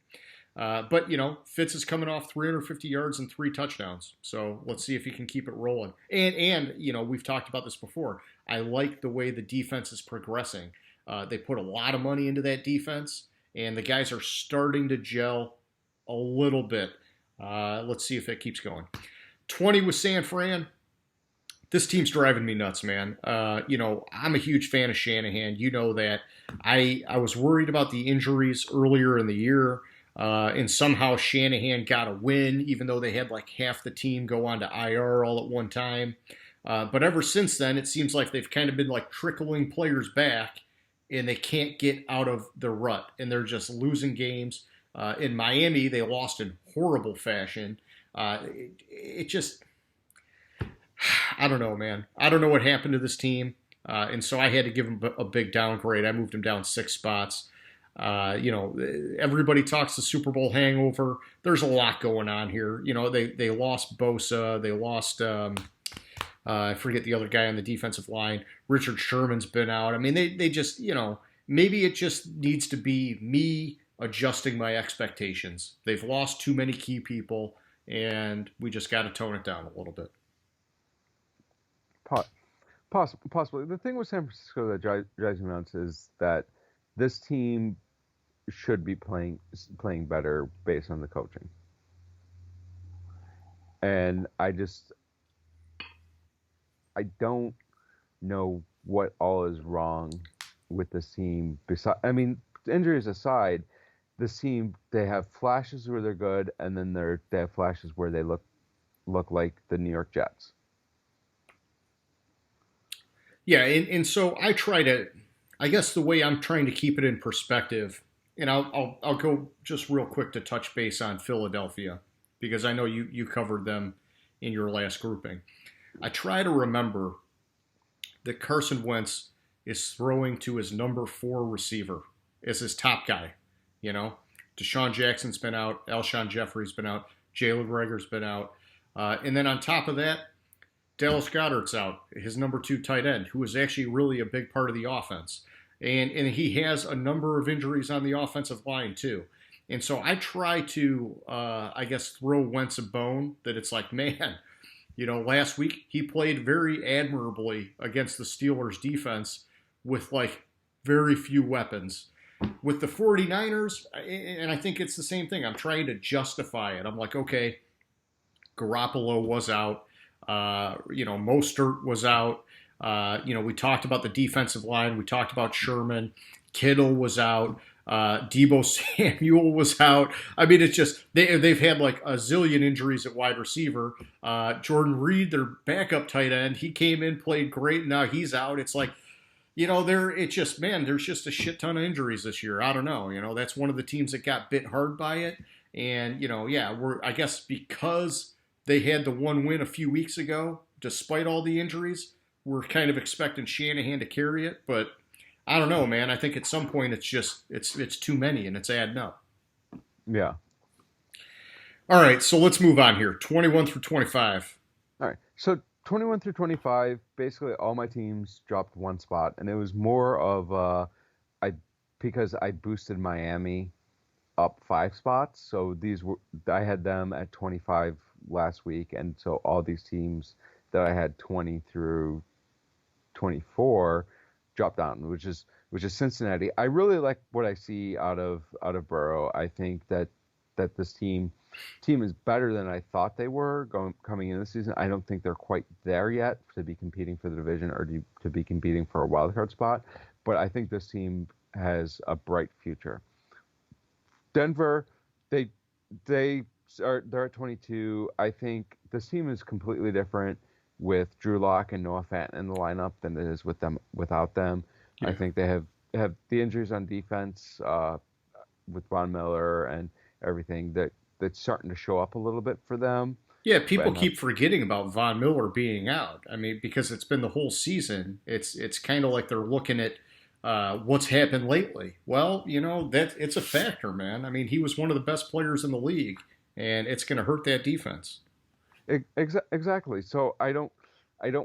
But Fitz is coming off 350 yards and 3 touchdowns. So let's see if he can keep it rolling. And we've talked about this before. I like the way the defense is progressing. They put a lot of money into that defense, and the guys are starting to gel a little bit. Let's see if it keeps going. 20 with San Fran. this team's driving me nuts, man. I'm a huge fan of Shanahan. You know that. I was worried about the injuries earlier in the year, and somehow Shanahan got a win, even though they had like half the team go on to IR all at one time. But ever since then, it seems like they've kind of been like trickling players back, and they can't get out of the rut, and they're just losing games. In Miami, they lost in horrible fashion. It just, I don't know, man. I don't know what happened to this team, and so I had to give them a big downgrade. I moved them down 6 spots. Everybody talks the Super Bowl hangover. There's a lot going on here. They lost Bosa. They lost. I forget the other guy on the defensive line. Richard Sherman's been out. I mean, they just, maybe it just needs to be me adjusting my expectations. They've lost too many key people, and we just got to tone it down a little bit. Possibly. The thing with San Francisco that drives me nuts is that this team should be playing better based on the coaching. And I don't know what all is wrong with this team. Injuries aside, this team, they have flashes where they're good, and then they have flashes where they look like the New York Jets. Yeah, and so I guess the way I'm trying to keep it in perspective, and I'll go just real quick to touch base on Philadelphia, because I know you covered them in your last grouping. I try to remember that Carson Wentz is throwing to his number 4 receiver as his top guy. Deshaun Jackson's been out, Alshon Jeffrey's been out, Jalen Reagor's been out, and then on top of that, Dallas Goedert's out, his number 2 tight end, who is actually really a big part of the offense. And he has a number of injuries on the offensive line, too. And so I try to, throw Wentz a bone that it's like, man, last week he played very admirably against the Steelers defense with like very few weapons. With the 49ers, and I think it's the same thing, I'm trying to justify it. I'm like, okay, Garoppolo was out. Mostert was out. We talked about the defensive line. We talked about Sherman. Kittle was out. Deebo Samuel was out. I mean, it's just they've had like a zillion injuries at wide receiver. Jordan Reed, their backup tight end, he came in, played great. Now he's out. It's like, there's just a shit ton of injuries this year. I don't know. That's one of the teams that got bit hard by it. And, I guess because they had the one win a few weeks ago, despite all the injuries, we're kind of expecting Shanahan to carry it. But I don't know, man. I think at some point it's too many and it's adding up. Yeah. All right, so let's move on here. 21 through 25. All right. So 21 through 25, basically all my teams dropped 1 spot, and it was more of because I boosted Miami up 5 spots. So I had them at 25 last week, and so all these teams that I had 20 through 24 dropped down, which is Cincinnati. I really like what I see out of Burrow. I think that this team is better than I thought they were coming into the season. I don't think they're quite there yet to be competing for the division or to be competing for a wild card spot, but I think this team has a bright future. Denver, they're at 22. I think this team is completely different with Drew Lock and Noah Fant in the lineup than it is without them. Yeah. I think they have the injuries on defense with Von Miller and everything that's starting to show up a little bit for them. Yeah, people keep forgetting about Von Miller being out. I mean, because it's been the whole season. It's kind of like they're looking at what's happened lately. Well, it's a factor, man. I mean, he was one of the best players in the league, and it's going to hurt that defense. Exactly. So I don't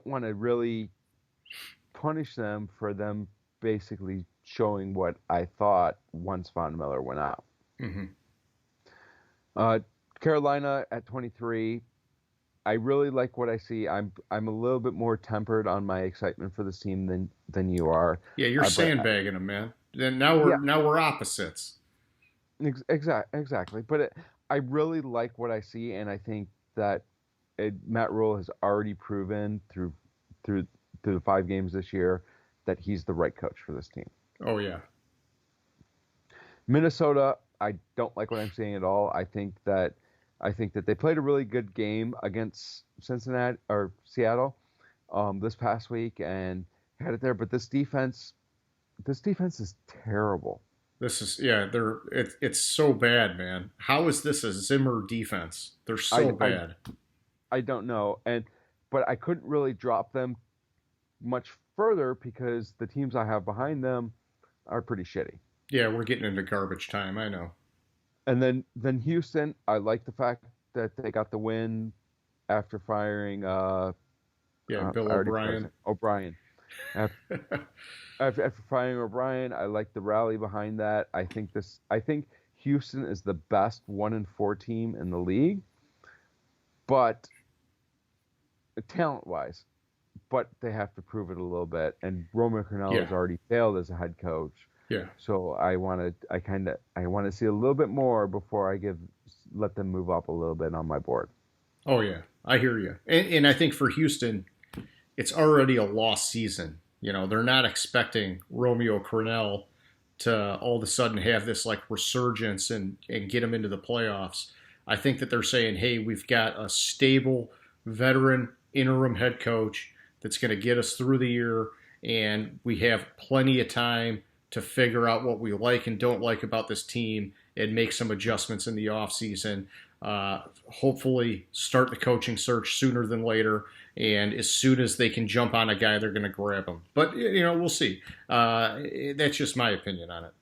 want to really punish them for them basically showing what I thought once Von Miller went out. Mm-hmm. Carolina at 23. I really like what I see. I'm a little bit more tempered on my excitement for this team than you are. Yeah, you're sandbagging them, man. Then now we're opposites. Exactly. But I really like what I see, and I think that Matt Rule has already proven through through the 5 games this year that he's the right coach for this team. Oh yeah. Minnesota, I don't like what I'm seeing at all. I think that they played a really good game against Cincinnati or Seattle this past week and had it there, but this defense is terrible. This is it's so bad, man. How is this a Zimmer defense? They're so bad. I don't know, but I couldn't really drop them much further because the teams I have behind them are pretty shitty. Yeah, we're getting into garbage time. I know. And then Houston, I like the fact that they got the win after firing Bill O'Brien. O'Brien. After firing O'Brien, I like the rally behind that. I think Houston is the best 1-4 team in the league, but talent-wise, but they have to prove it a little bit. And Roman Cornell has already failed as a head coach. Yeah. So I want to see a little bit more before I let them move up a little bit on my board. Oh yeah, I hear you. And I think for Houston, it's already a lost season. You know, they're not expecting Romeo Cornell to all of a sudden have this like resurgence and get them into the playoffs. I think that they're saying, hey, we've got a stable veteran interim head coach that's going to get us through the year, and we have plenty of time to figure out what we like and don't like about this team and make some adjustments in the offseason. Hopefully start the coaching search sooner than later, and as soon as they can jump on a guy, they're going to grab him. But, we'll see. That's just my opinion on it.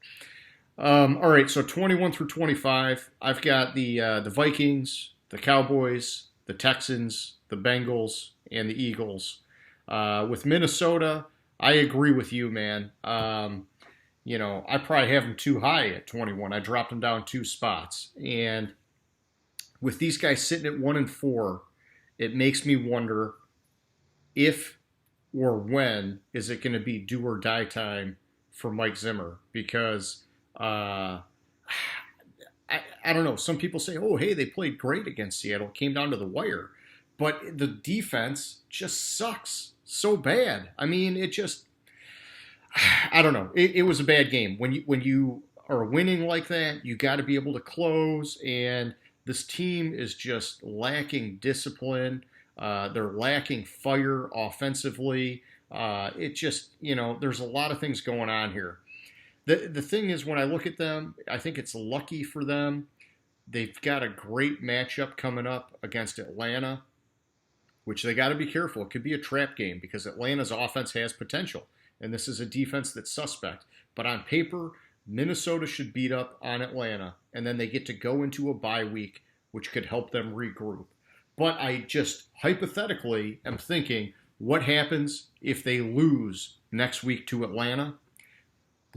All right, so 21 through 25, I've got the Vikings, the Cowboys, the Texans, the Bengals, and the Eagles. With Minnesota, I agree with you, man. I probably have them too high at 21. I dropped them down 2 spots. And with these guys sitting at 1-4, it makes me wonder if or when is it going to be do or die time for Mike Zimmer? Because I don't know. Some people say, oh, hey, they played great against Seattle. It came down to the wire. But the defense just sucks so bad. I mean, I don't know. It was a bad game. When you are winning like that, you got to be able to close. And this team is just lacking discipline. They're lacking fire offensively. There's a lot of things going on here. The thing is, when I look at them, I think it's lucky for them. They've got a great matchup coming up against Atlanta, which they got to be careful. It could be a trap game because Atlanta's offense has potential. And this is a defense that's suspect. But on paper, Minnesota should beat up on Atlanta, and then they get to go into a bye week, which could help them regroup. But I just hypothetically am thinking, what happens if they lose next week to Atlanta?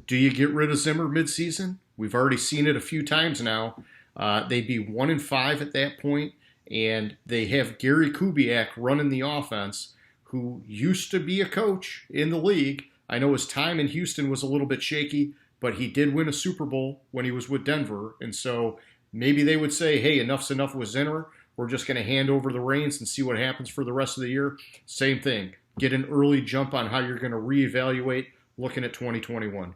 Do you get rid of Zimmer midseason? We've already seen it a few times now. They'd be 1-5 at that point, and they have Gary Kubiak running the offense, who used to be a coach in the league. I know his time in Houston was a little bit shaky, but he did win a Super Bowl when he was with Denver. And so maybe they would say, hey, enough's enough with Zimmer. We're just going to hand over the reins and see what happens for the rest of the year. Same thing. Get an early jump on how you're going to reevaluate looking at 2021.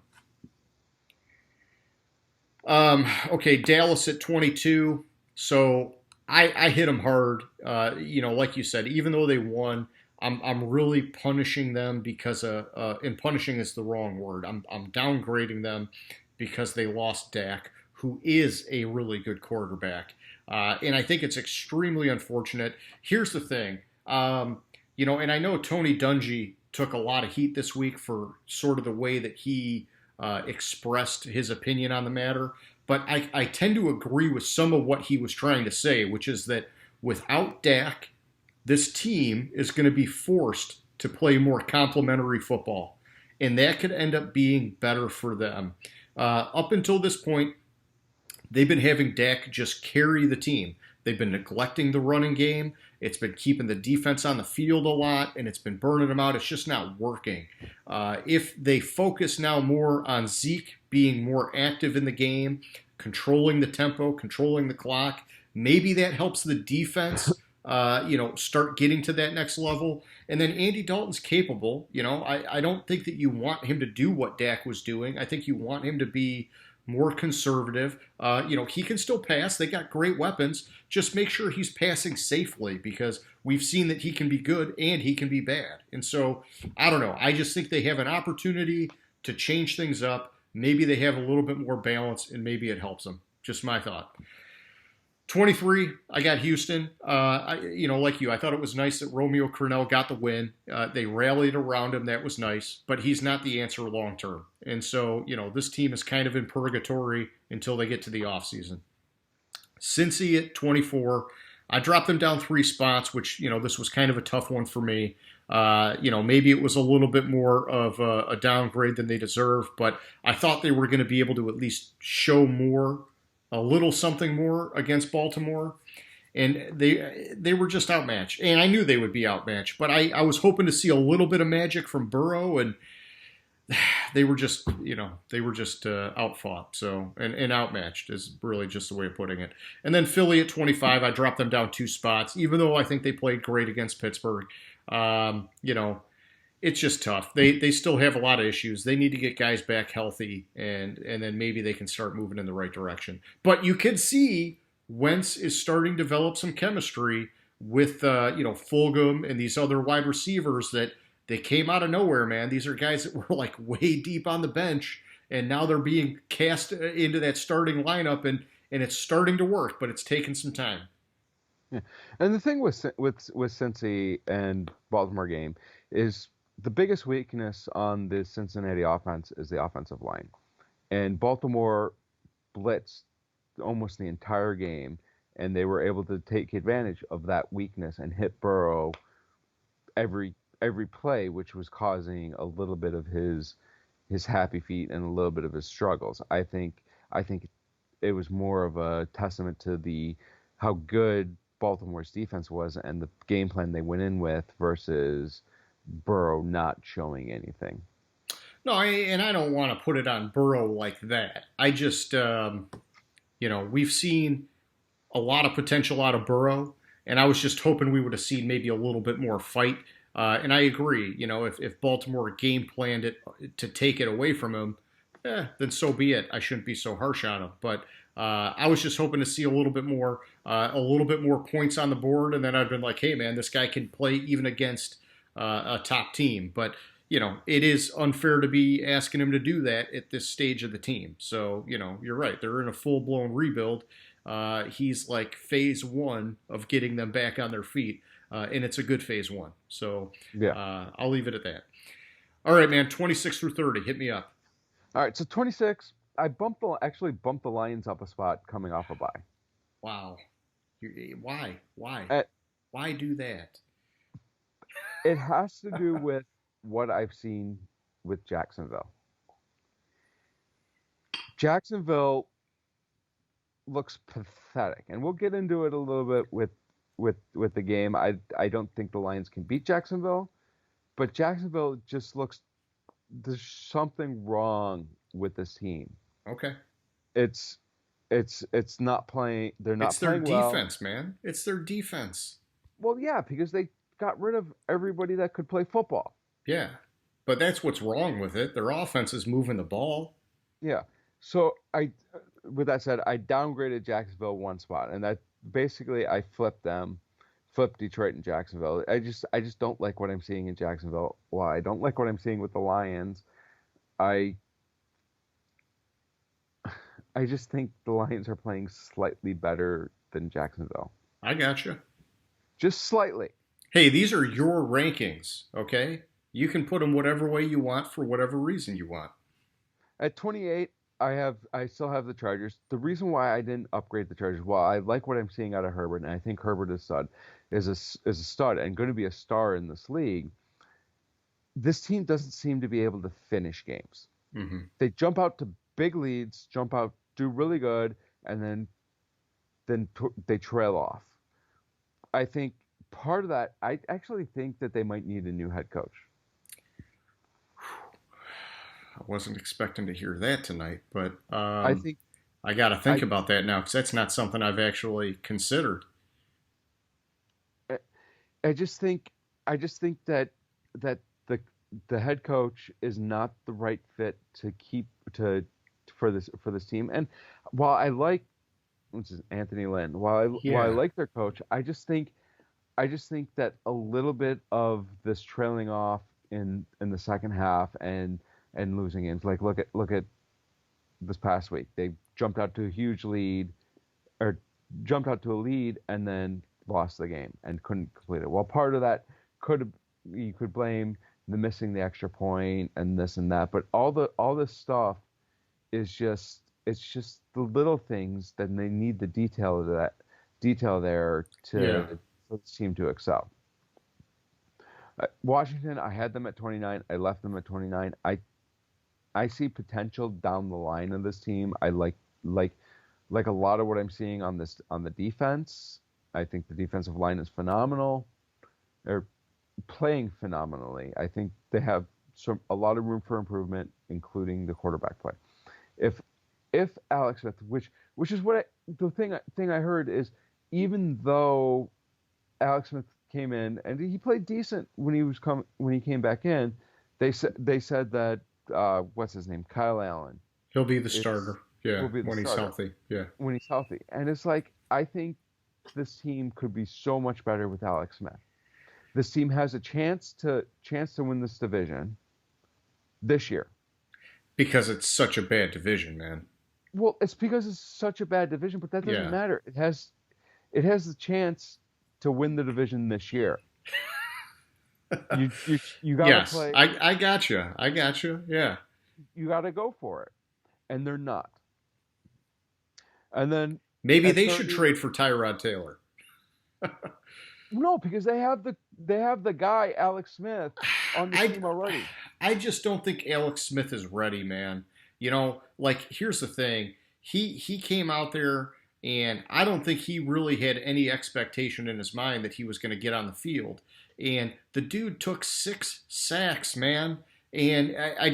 Okay, Dallas at 22. So I hit them hard. Like you said, even though they won, I'm really punishing them because and punishing is the wrong word. I'm downgrading them because they lost Dak, who is a really good quarterback. And I think it's extremely unfortunate. Here's the thing, and I know Tony Dungy took a lot of heat this week for sort of the way that he expressed his opinion on the matter. But I tend to agree with some of what he was trying to say, which is that without Dak, this team is going to be forced to play more complementary football. And that could end up being better for them. Up until this point, they've been having Dak just carry the team. They've been neglecting the running game. It's been keeping the defense on the field a lot, and it's been burning them out. It's just not working. If they focus now more on Zeke being more active in the game, controlling the tempo, controlling the clock, maybe that helps the defense start getting to that next level. And then Andy Dalton's capable. I don't think that you want him to do what Dak was doing. I think you want him to be more conservative. He can still pass. They got great weapons. Just make sure he's passing safely because we've seen that he can be good and he can be bad. And so, I don't know. I just think they have an opportunity to change things up. Maybe they have a little bit more balance and maybe it helps them. Just my thought. 23, I got Houston. Like you, I thought it was nice that Romeo Crennel got the win. They rallied around him. That was nice. But he's not the answer long term. And so, this team is kind of in purgatory until they get to the offseason. Cincy at 24. I dropped them down 3 spots, which, this was kind of a tough one for me. Maybe it was a little bit more of a downgrade than they deserve. But I thought they were going to be able to at least show a little something more against Baltimore, and they were just outmatched. And I knew they would be outmatched, but I was hoping to see a little bit of magic from Burrow, and they were just outfought. So and outmatched is really just the way of putting it. And then Philly at 25, I dropped them down 2 spots, even though I think they played great against Pittsburgh. It's just tough. They still have a lot of issues. They need to get guys back healthy, and then maybe they can start moving in the right direction. But you can see Wentz is starting to develop some chemistry with Fulgham and these other wide receivers that they came out of nowhere, man. These are guys that were like way deep on the bench, and now they're being cast into that starting lineup, and it's starting to work, but it's taken some time. Yeah. And the thing with Cincy and Baltimore game is the biggest weakness on the Cincinnati offense is the offensive line. And Baltimore blitzed almost the entire game, and they were able to take advantage of that weakness and hit Burrow every play, which was causing a little bit of his happy feet and a little bit of his struggles. I think it was more of a testament to how good Baltimore's defense was and the game plan they went in with versus Burrow not showing anything. No, I don't want to put it on Burrow like that. I just, we've seen a lot of potential out of Burrow, and I was just hoping we would have seen maybe a little bit more fight. And I agree, if Baltimore game planned it to take it away from him, then so be it. I shouldn't be so harsh on him. But I was just hoping to see a little bit more points on the board, and then I've been like, hey, man, this guy can play even against a top team. But, it is unfair to be asking him to do that at this stage of the team. So, you're right. They're in a full-blown rebuild. He's like phase 1 of getting them back on their feet, and it's a good phase 1. So yeah. I'll leave it at that. All right, man, 26 through 30. Hit me up. All right, so 26, I actually bumped the Lions up a spot coming off a bye. Wow. Why? Why do that? It has to do with what I've seen with Jacksonville. Jacksonville looks pathetic, and we'll get into it a little bit with the game. I don't think the Lions can beat Jacksonville, but Jacksonville just looks, there's something wrong with this team. Okay. It's not playing. They're not. It's their playing well. defense, man. It's their defense. Well, yeah, because they got rid of everybody that could play football. Yeah, but that's what's wrong with it. Their offense is moving the ball. Yeah. So with that said, I downgraded Jacksonville 1 spot, and that basically I flipped Detroit and Jacksonville. I just don't like what I'm seeing in Jacksonville. Well, I don't like what I'm seeing with the Lions. I just think the Lions are playing slightly better than Jacksonville. I gotcha. Just slightly. Hey, these are your rankings, okay? You can put them whatever way you want for whatever reason you want. At 28, I still have the Chargers. The reason why I didn't upgrade the Chargers, well, I like what I'm seeing out of Herbert, and I think Herbert is a stud and going to be a star in this league. This team doesn't seem to be able to finish games. Mm-hmm. They jump out to big leads, do really good, and then they trail off. I think part of that, I actually think that they might need a new head coach. I wasn't expecting to hear that tonight, but I got to think about that now because that's not something I've actually considered. I just think that that the the head coach is not the right fit to keep to for this team. And while I like which is Anthony Lynn, while I Yeah. like their coach, I just think that a little bit of this trailing off in the second half and losing games. Like look at this past week. They jumped out to a huge lead or jumped out to a lead and then lost the game and couldn't complete it. Well, part of that could you could blame the missing the extra point and this and that, but all this stuff is just it's just the little things that they need the detail there Yeah. to for this team to excel. Washington, I had them at 29. I left them at 29. I see potential down the line of this team. I like a lot of what I'm seeing on the defense. I think the defensive line is phenomenal. They're playing phenomenally. I think they have a lot of room for improvement, including the quarterback play. If Alex Smith, which is what the thing I heard is, even though Alex Smith came in and he played decent when he came back in, they said that what's his name, Kyle Allen, He'll be the is starter. Yeah. will be the When he's starter healthy. Yeah. when he's healthy. And it's like I think this team could be so much better with Alex Smith. This team has a chance to win this division this year. Because it's such a bad division, man. Well, it's because it's such a bad division, but that doesn't Yeah. matter. It has the chance to win the division this year. You gotta Yes. play. I got you. I got you. Yeah. You gotta go for it, and they're not. And then Maybe at they should 30 trade for Tyrod Taylor. no, because they have the guy Alex Smith on the I team already. I just don't think Alex Smith is ready, man. You know, like here's the thing. He came out there and I don't think he really had any expectation in his mind that he was going to get on the field. And the dude took 6 sacks, man. And I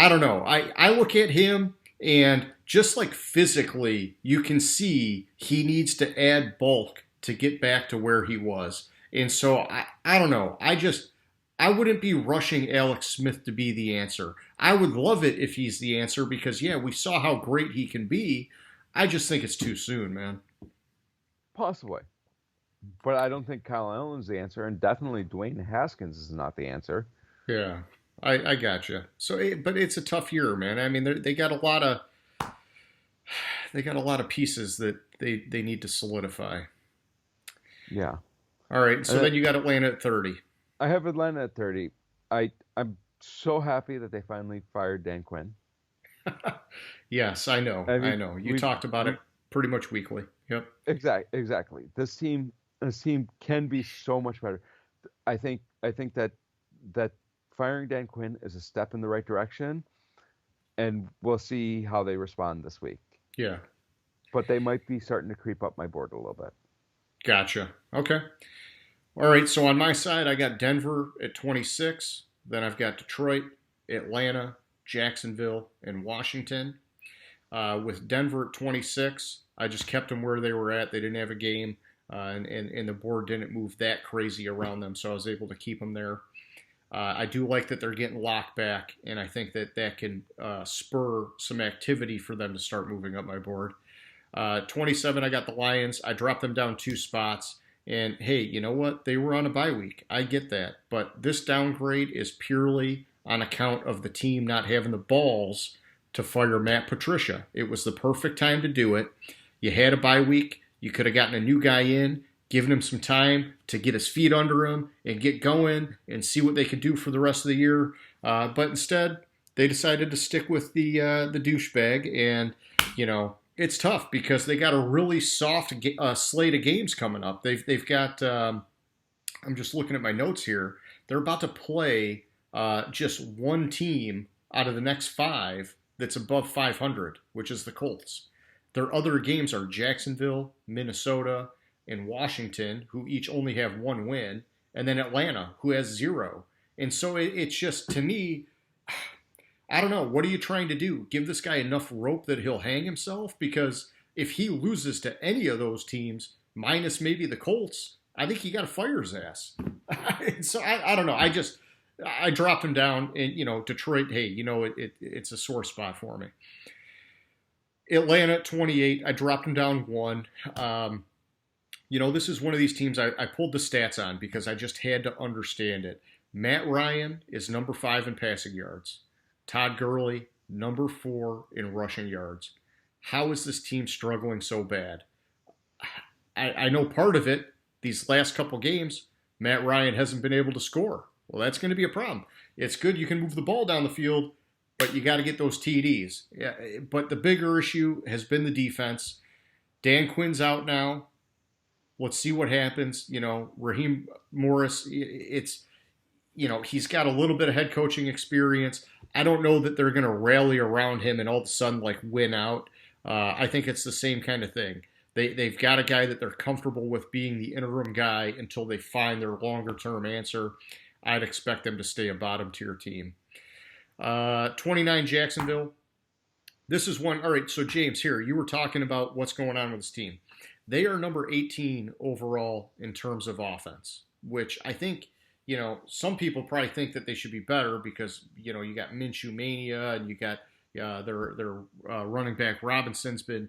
don't know. I look at him and just like physically, you can see he needs to add bulk to get back to where he was. And so I don't know. I wouldn't be rushing Alex Smith to be the answer. I would love it if he's the answer because yeah, we saw how great he can be. I just think it's too soon, man. Possibly, but I don't think Kyle Allen's the answer, and definitely Dwayne Haskins is not the answer. Yeah, I got you. So, but it's a tough year, man. I mean, they got a lot of pieces that they need to solidify. Yeah. All right, so And then you got Atlanta at 30. I have Atlanta at 30. I'm so happy that they finally fired Dan Quinn. Yes, I know. I mean, I know. You talked about it pretty much weekly. Yep. Exactly. This team can be so much better. I think that firing Dan Quinn is a step in the right direction, and we'll see how they respond this week. Yeah. But they might be starting to creep up my board a little bit. Gotcha. Okay. All right. So on my side, I got Denver at 26. Then I've got Detroit, Atlanta, Jacksonville, and Washington. With Denver at 26, I just kept them where they were at. They didn't have a game, and the board didn't move that crazy around them, so I was able to keep them there. I do like that they're getting locked back, and I think that can spur some activity for them to start moving up my board. 27, I got the Lions. I dropped them down 2 spots. And hey, you know what? They were on a bye week. I get that. But this downgrade is purely on account of the team not having the balls to fire Matt Patricia. It was the perfect time to do it. You had a bye week. You could have gotten a new guy in, given him some time to get his feet under him and get going and see what they could do for the rest of the year. But instead, they decided to stick with the douchebag. And, you know, it's tough because they got a really soft slate of games coming up. They've got, I'm just looking at my notes here. They're about to play just one team out of the next 5 that's above 500, which is the Colts. Their other games are Jacksonville, Minnesota, and Washington, who each only have 1 win, and then Atlanta, who has 0. And so it's just, to me, I don't know. What are you trying to do? Give this guy enough rope that he'll hang himself? Because if he loses to any of those teams, minus maybe the Colts, I think you got to fire his ass. So I don't know. I dropped him down, and Detroit. Hey, it's a sore spot for me. Atlanta at 28. I dropped him down one. This is one of these teams I pulled the stats on because I just had to understand it. Matt Ryan is number 5 in passing yards. Todd Gurley, number 4 in rushing yards. How is this team struggling so bad? I know part of it, these last couple games, Matt Ryan hasn't been able to score. Well, that's going to be a problem. It's good you can move the ball down the field, but you got to get those TDs. Yeah, but the bigger issue has been the defense. Dan Quinn's out now. Let's see what happens. Raheem Morris, he's got a little bit of head coaching experience. I don't know that they're going to rally around him and all of a sudden win out. I think it's the same kind of thing. They've got a guy that they're comfortable with being the interim guy until they find their longer-term answer. I'd expect them to stay a bottom-tier team. 29 Jacksonville. This is one. All right, so James, here, you were talking about what's going on with this team. They are number 18 overall in terms of offense, which I think, some people probably think that they should be better because, you got Minshew Mania and you got their running back Robinson's been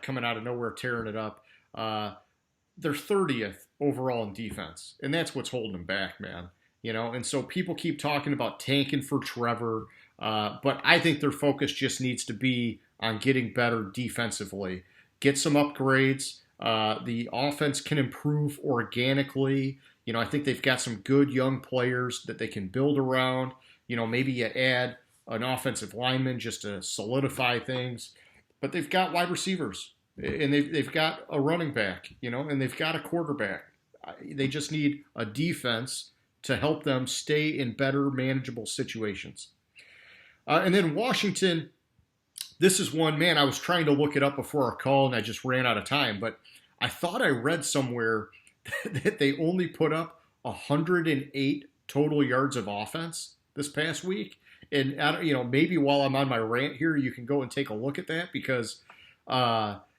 coming out of nowhere, tearing it up. They're 30th overall in defense, and that's what's holding them back, man. And so people keep talking about tanking for Trevor, but I think their focus just needs to be on getting better defensively. Get some upgrades. The offense can improve organically. I think they've got some good young players that they can build around. Maybe you add an offensive lineman just to solidify things. But they've got wide receivers, and they've got a running back, and they've got a quarterback. They just need a defense to help them stay in better manageable situations. And then Washington, this is one, man, I was trying to look it up before our call, and I just ran out of time. But I thought I read somewhere that they only put up 108 total yards of offense this past week. And, maybe while I'm on my rant here, you can go and take a look at that because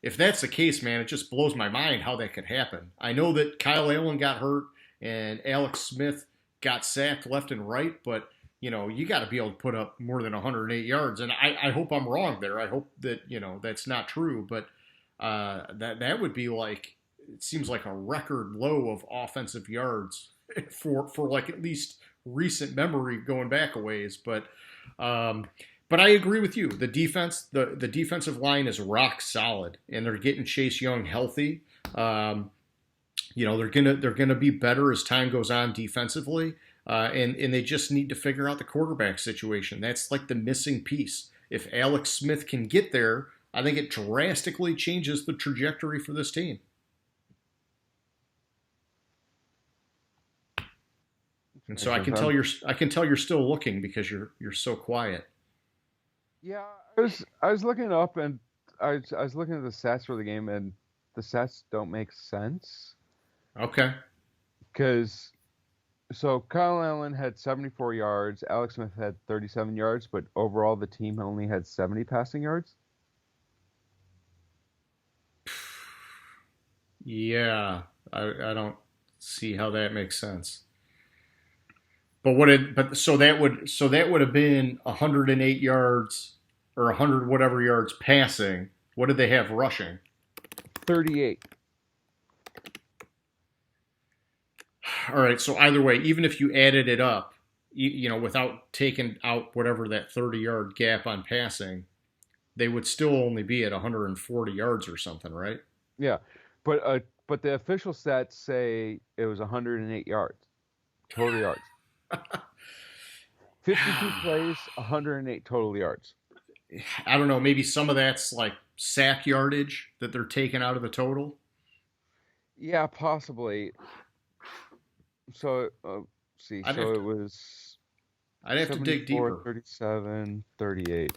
if that's the case, man, it just blows my mind how that could happen. I know that Kyle Allen got hurt and Alex Smith got sacked left and right, but, you got to be able to put up more than 108 yards. And I hope I'm wrong there. I hope that, that's not true. But that would be it seems like a record low of offensive yards for at least recent memory going back a ways, but I agree with you. The defense, the defensive line is rock solid, and they're getting Chase Young healthy. They're gonna be better as time goes on defensively, and they just need to figure out the quarterback situation. That's the missing piece. If Alex Smith can get there, I think it drastically changes the trajectory for this team. And so I can tell you're still looking because you're so quiet. Yeah, I was looking up and I was looking at the stats for the game and the stats don't make sense. Okay. Because Kyle Allen had 74 yards, Alex Smith had 37 yards, but overall the team only had 70 passing yards. Yeah, I don't see how that makes sense. But so that would have been 108 yards or 100 whatever yards passing. What did they have rushing? 38. All right, so either way, even if you added it up, without taking out whatever that 30-yard gap on passing, they would still only be at 140 yards or something, right? Yeah, but the official stats say it was 108 yards, total yards. 52 plays, 108 total yards. I don't know. Maybe some of that's sack yardage that they're taking out of the total. Yeah, possibly. So, see. It was. I'd have to dig deeper. 37, 38.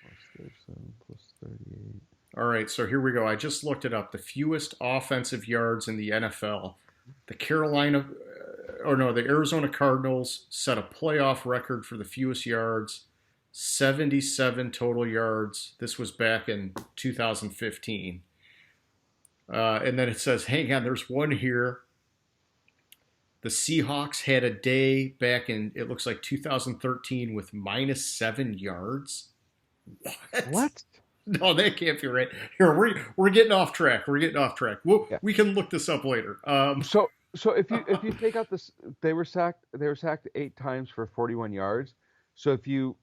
Plus 37 plus 38. All right, so here we go. I just looked it up. The fewest offensive yards in the NFL. The Arizona Cardinals set a playoff record for the fewest yards. 77 total yards. This was back in 2015. And then it says, hang on, there's one here. The Seahawks had a day back in, it looks like 2013 with -7 yards. What? No, that can't be right. Here, we're getting off track. We're getting off track. Yeah. We can look this up later. So if you take out this, they were sacked 8 times for 41 yards. So if you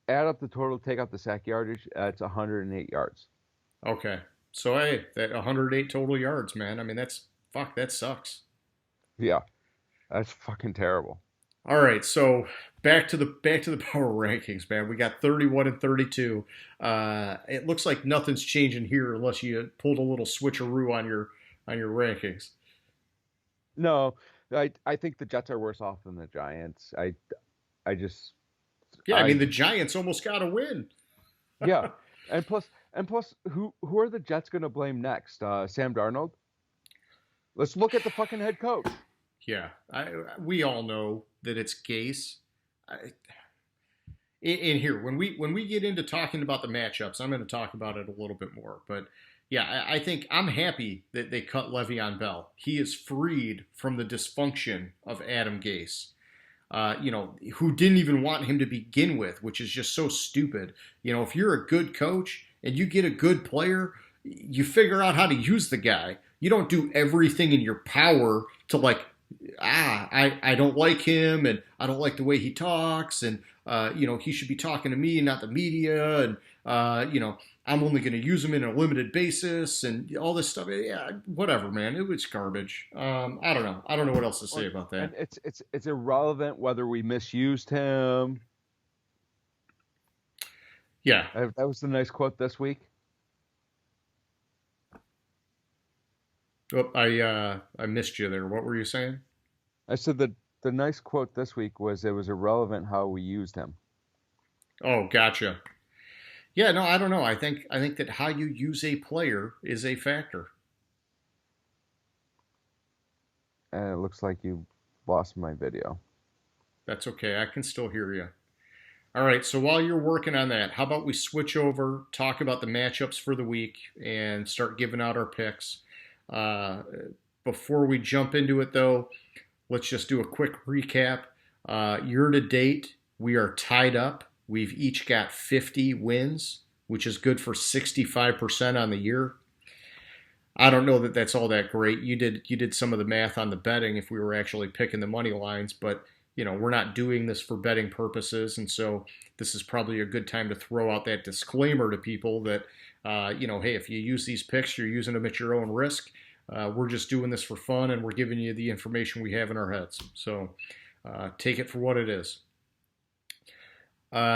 add up the total, take out the sack yardage, it's 108 yards. Okay. So hey, that 108 total yards, man. I mean, that sucks. Yeah, that's fucking terrible. All right, so back to the power rankings, man. We got 31 and 32. It looks like nothing's changing here unless you pulled a little switcheroo on your rankings. No, I think the Jets are worse off than the Giants. I just Yeah, I mean the Giants almost got a win. Yeah, and plus who are the Jets going to blame next? Sam Darnold? Let's look at the fucking head coach. Yeah, we all know that it's Gase. In here, when we get into talking about the matchups, I'm going to talk about it a little bit more. But yeah, I think I'm happy that they cut Le'Veon Bell. He is freed from the dysfunction of Adam Gase. Who didn't even want him to begin with, which is just so stupid. If you're a good coach and you get a good player, you figure out how to use the guy. You don't do everything in your power to I don't like him and I don't like the way he talks and, he should be talking to me, not the media. And, I'm only going to use him in a limited basis and all this stuff. Yeah, whatever, man. It was garbage. I don't know. I don't know what else to say about that. And it's irrelevant whether we misused him. Yeah. That was the nice quote this week. Oh, I missed you there. What were you saying? I said that the nice quote this week was it was irrelevant how we used him. Oh, gotcha. Yeah, no, I don't know. I think that how you use a player is a factor. And it looks like you lost my video. That's okay. I can still hear you. All right, so while you're working on that, how about we switch over, talk about the matchups for the week, and start giving out our picks. Before we jump into it, though, let's just do a quick recap. Year to date, we are tied up. We've each got 50 wins, which is good for 65% on the year. I don't know that that's all that great. You did some of the math on the betting if we were actually picking the money lines, but we're not doing this for betting purposes, and so this is probably a good time to throw out that disclaimer to people that hey, if you use these picks, you're using them at your own risk. We're just doing this for fun, and we're giving you the information we have in our heads. So take it for what it is.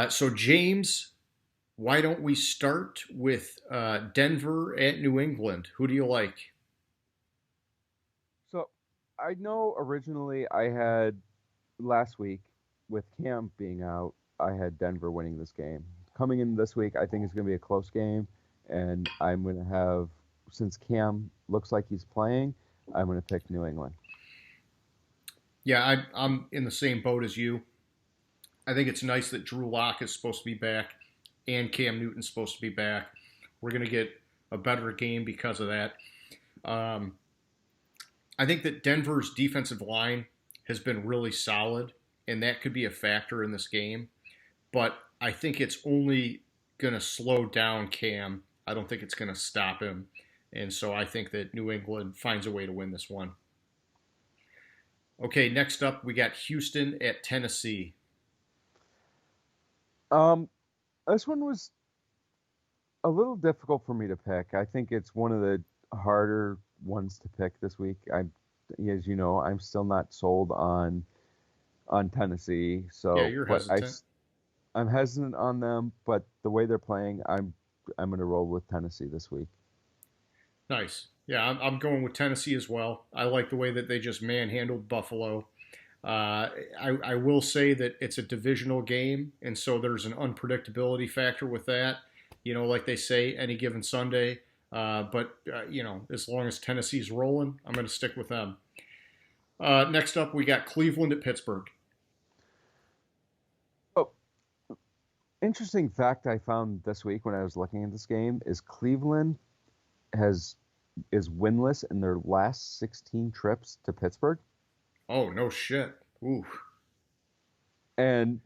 So James, why don't we start with Denver at New England? Who do you like? So I know originally I had last week with Cam being out, I had Denver winning this game. Coming in this week, I think it's going to be a close game, and I'm going to have, since Cam looks like he's playing, I'm going to pick New England. Yeah, I'm in the same boat as you. I think it's nice that Drew Lock is supposed to be back and Cam Newton's supposed to be back. We're going to get a better game because of that. I think that Denver's defensive line has been really solid, and that could be a factor in this game. But I think it's only going to slow down Cam. I don't think it's going to stop him. And so I think that New England finds a way to win this one. Okay, next up, we got Houston at Tennessee. This one was a little difficult for me to pick. I think it's one of the harder ones to pick this week. As you know, I'm still not sold on Tennessee. So yeah, you're hesitant. I'm hesitant on them, but the way they're playing, I'm going to roll with Tennessee this week. Nice. Yeah, I'm going with Tennessee as well. I like the way that they just manhandled Buffalo. I will say that it's a divisional game, and so there's an unpredictability factor with that. Like they say, any given Sunday. But as long as Tennessee's rolling, I'm going to stick with them. Next up, we got Cleveland at Pittsburgh. Oh, Interesting fact I found this week when I was looking at this game is Cleveland has is winless in their last 16 trips to Pittsburgh. Oh, no shit. Ooh. And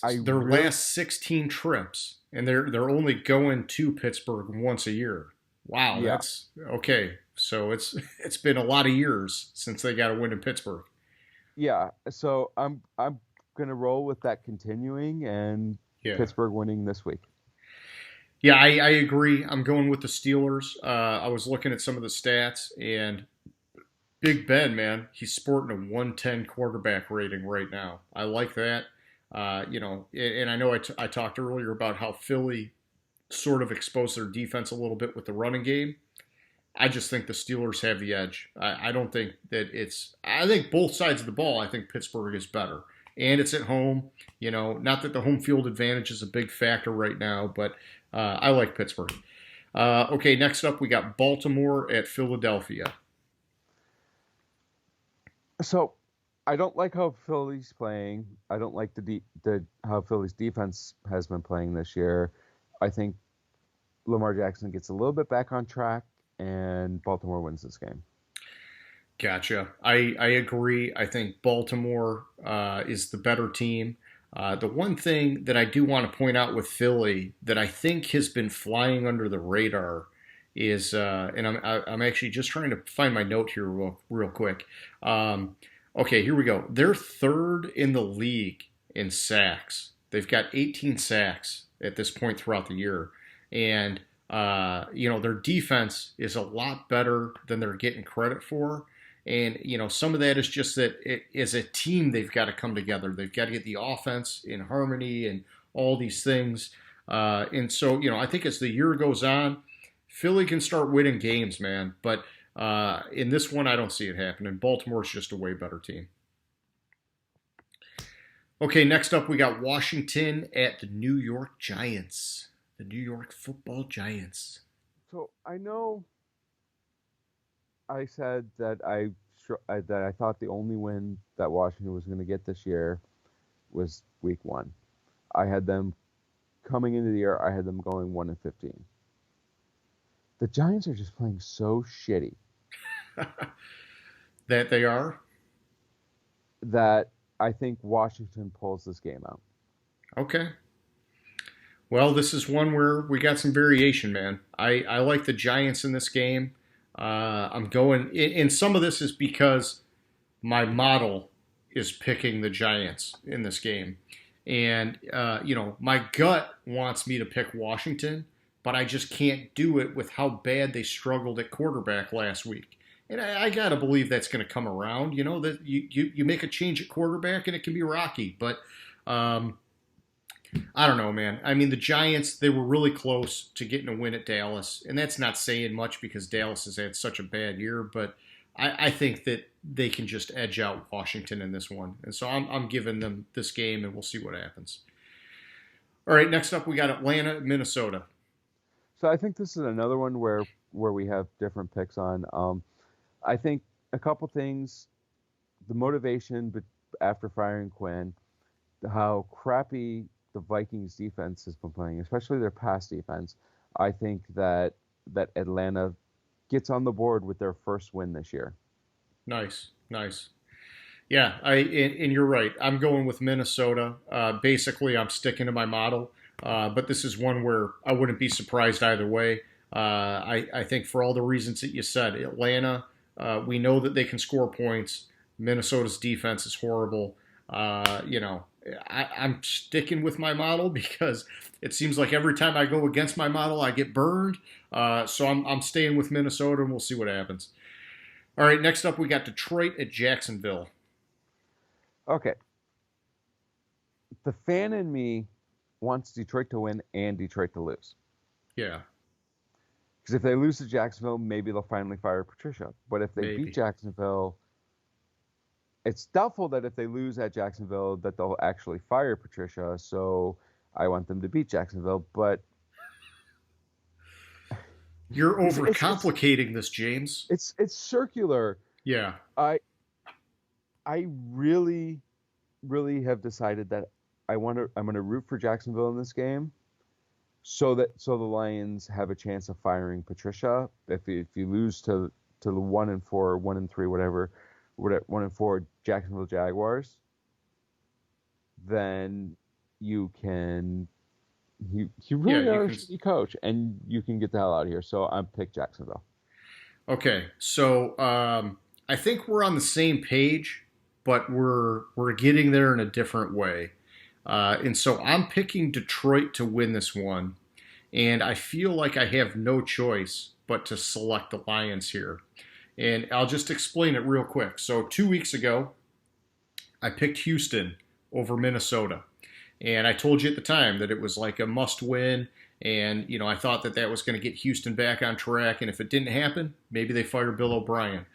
I Their really, last 16 trips, and they're only going to Pittsburgh once a year. Wow, yeah, that's okay. So it's been a lot of years since they got a win in Pittsburgh. yeah. So I'm gonna roll with that continuing and Yeah. Pittsburgh winning this week. Yeah, I agree. I'm going with the Steelers. I was looking at some of the stats, and Big Ben, man, he's sporting a 110 quarterback rating right now. I like that. And I know I talked earlier about how Philly sort of exposed their defense a little bit with the running game. I just think the Steelers have the edge. I don't think that it's. I think both sides of the ball. I think Pittsburgh is better, and it's at home. Not that the home field advantage is a big factor right now, but I like Pittsburgh. Okay, next up we got Baltimore at Philadelphia. So I don't like how Philly's playing. I don't like the how Philly's defense has been playing this year. I think Lamar Jackson gets a little bit back on track, and Baltimore wins this game. Gotcha. I agree. I think Baltimore is the better team. The one thing that I do want to point out with Philly that I think has been flying under the radar is, and I'm actually just trying to find my note here real quick. Okay, here we go. They're third in the league in sacks. They've got 18 sacks at this point throughout the year, and their defense is a lot better than they're getting credit for. And, some of that is just that as a team, they've got to come together. They've got to get the offense in harmony and all these things. And so, I think as the year goes on, Philly can start winning games, man. But in this one, I don't see it happening. Baltimore's just a way better team. Okay, next up, we got Washington at the New York Giants. The New York Football Giants. So I know I said that that I thought the only win that Washington was going to get this year was Week 1. I had them coming into the year. I had them going 1-15. The Giants are just playing so shitty That they are? that I think Washington pulls this game out. Okay. Well, this is one where we got some variation, man. I like the Giants in this game. I'm going, and some of this is because my model is picking the Giants in this game. And, my gut wants me to pick Washington, but I just can't do it with how bad they struggled at quarterback last week. And I got to believe that's going to come around. That you make a change at quarterback and it can be rocky. But I don't know, man. I mean, the Giants, they were really close to getting a win at Dallas. And that's not saying much because Dallas has had such a bad year. But I think that they can just edge out Washington in this one. And so I'm giving them this game, and we'll see what happens. All right, next up, we got Atlanta, Minnesota. So I think this is another one where we have different picks on. I think a couple things, the motivation after firing Quinn, how crappy the Vikings defense has been playing, especially their pass defense. I think that Atlanta gets on the board with their first win this year. Nice. Yeah, and you're right. I'm going with Minnesota. Basically, I'm sticking to my model, but this is one where I wouldn't be surprised either way. I think for all the reasons that you said, Atlanta, we know that they can score points. Minnesota's defense is horrible. I'm sticking with my model because it seems like every time I go against my model, I get burned. So I'm staying with Minnesota, and we'll see what happens. All right, next up, we got Detroit at Jacksonville. Okay. The fan in me wants Detroit to win and Detroit to lose. Yeah. Because if they lose to Jacksonville, maybe they'll finally fire Patricia. But if they beat Jacksonville, it's doubtful that if they lose at Jacksonville that they'll actually fire Patricia. So I want them to beat Jacksonville. But you're overcomplicating this, James. It's circular. Yeah. I really, really have decided that I'm gonna root for Jacksonville in this game, so the Lions have a chance of firing Patricia. If you lose to the 1-4, 1-3, whatever, 1-4 Jacksonville Jaguars, then you can you really are a shitty coach, and you can get the hell out of here. So I'm pick Jacksonville. Okay, so I think we're on the same page, but we're getting there in a different way. And so I'm picking Detroit to win this one, and I feel like I have no choice but to select the Lions here. And I'll just explain it real quick. So 2 weeks ago, I picked Houston over Minnesota. And I told you at the time that it was like a must win. And, I thought that was going to get Houston back on track. And if it didn't happen, maybe they fire Bill O'Brien.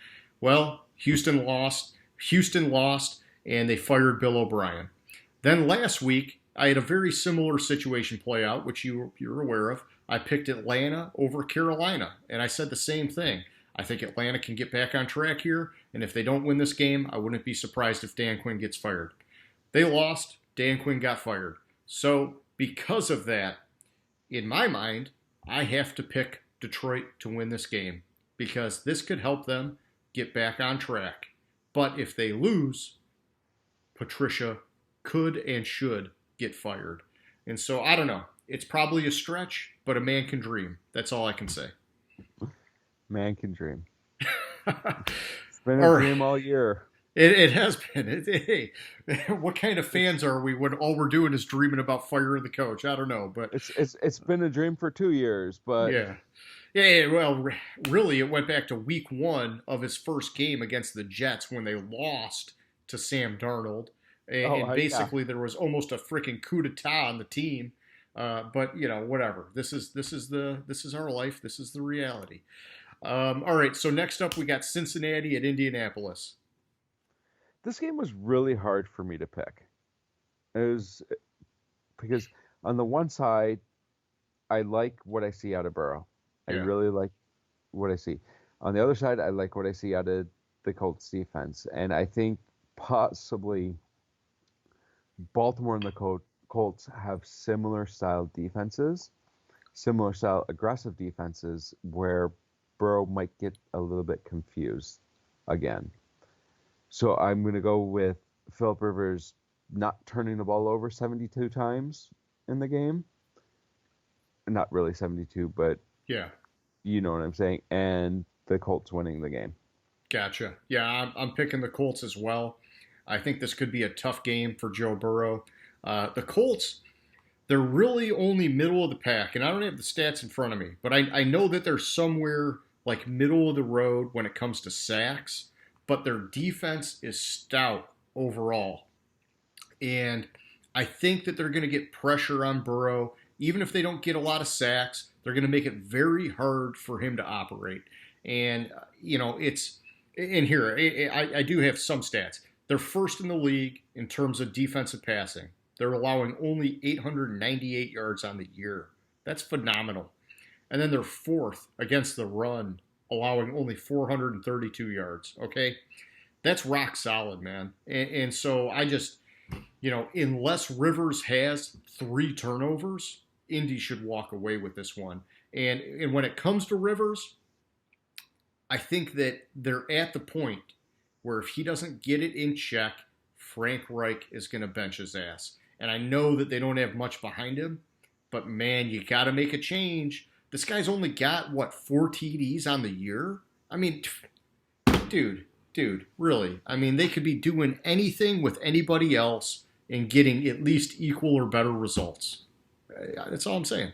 Well, Houston lost, and they fired Bill O'Brien. Then last week, I had a very similar situation play out, which you're aware of. I picked Atlanta over Carolina, and I said the same thing. I think Atlanta can get back on track here, and if they don't win this game, I wouldn't be surprised if Dan Quinn gets fired. They lost, Dan Quinn got fired. So because of that, in my mind, I have to pick Detroit to win this game because this could help them get back on track. But if they lose, Patricia could and should get fired. And so I don't know. It's probably a stretch, but a man can dream. That's all I can say. Man can dream. It's been a dream all year. It has been. Hey, what kind of fans are we when all we're doing is dreaming about firing the coach? I don't know, but it's been a dream for 2 years. But yeah. Well, really, it went back to week 1 of his first game against the Jets when they lost to Sam Darnold, and basically there was almost a freaking coup d'état on the team. But whatever. This is our life. This is the reality. All right. So next up, we got Cincinnati at Indianapolis. This game was really hard for me to pick. It was because on the one side, I like what I see out of Burrow. I really like what I see. On the other side, I like what I see out of the Colts defense. And I think possibly Baltimore and the Colts have similar style defenses, similar style aggressive defenses where Burrow might get a little bit confused again. So I'm going to go with Philip Rivers not turning the ball over 72 times in the game. Not really 72, but you know what I'm saying. And the Colts winning the game. Gotcha. Yeah, I'm picking the Colts as well. I think this could be a tough game for Joe Burrow. The Colts, they're really only middle of the pack, and I don't have the stats in front of me, but I know that they're somewhere like middle of the road when it comes to sacks, but their defense is stout overall. And I think that they're going to get pressure on Burrow. Even if they don't get a lot of sacks, they're going to make it very hard for him to operate. And, I do have some stats. They're first in the league in terms of defensive passing. They're allowing only 898 yards on the year. That's phenomenal. And then they're fourth against the run, allowing only 432 yards. Okay? That's rock solid, man. And so I just, unless Rivers has 3 turnovers, Indy should walk away with this one. And when it comes to Rivers, I think that they're at the point where if he doesn't get it in check, Frank Reich is going to bench his ass. And I know that they don't have much behind him, but man, you got to make a change. This guy's only got, 4 TDs on the year? I mean, dude, really. I mean, they could be doing anything with anybody else and getting at least equal or better results. That's all I'm saying.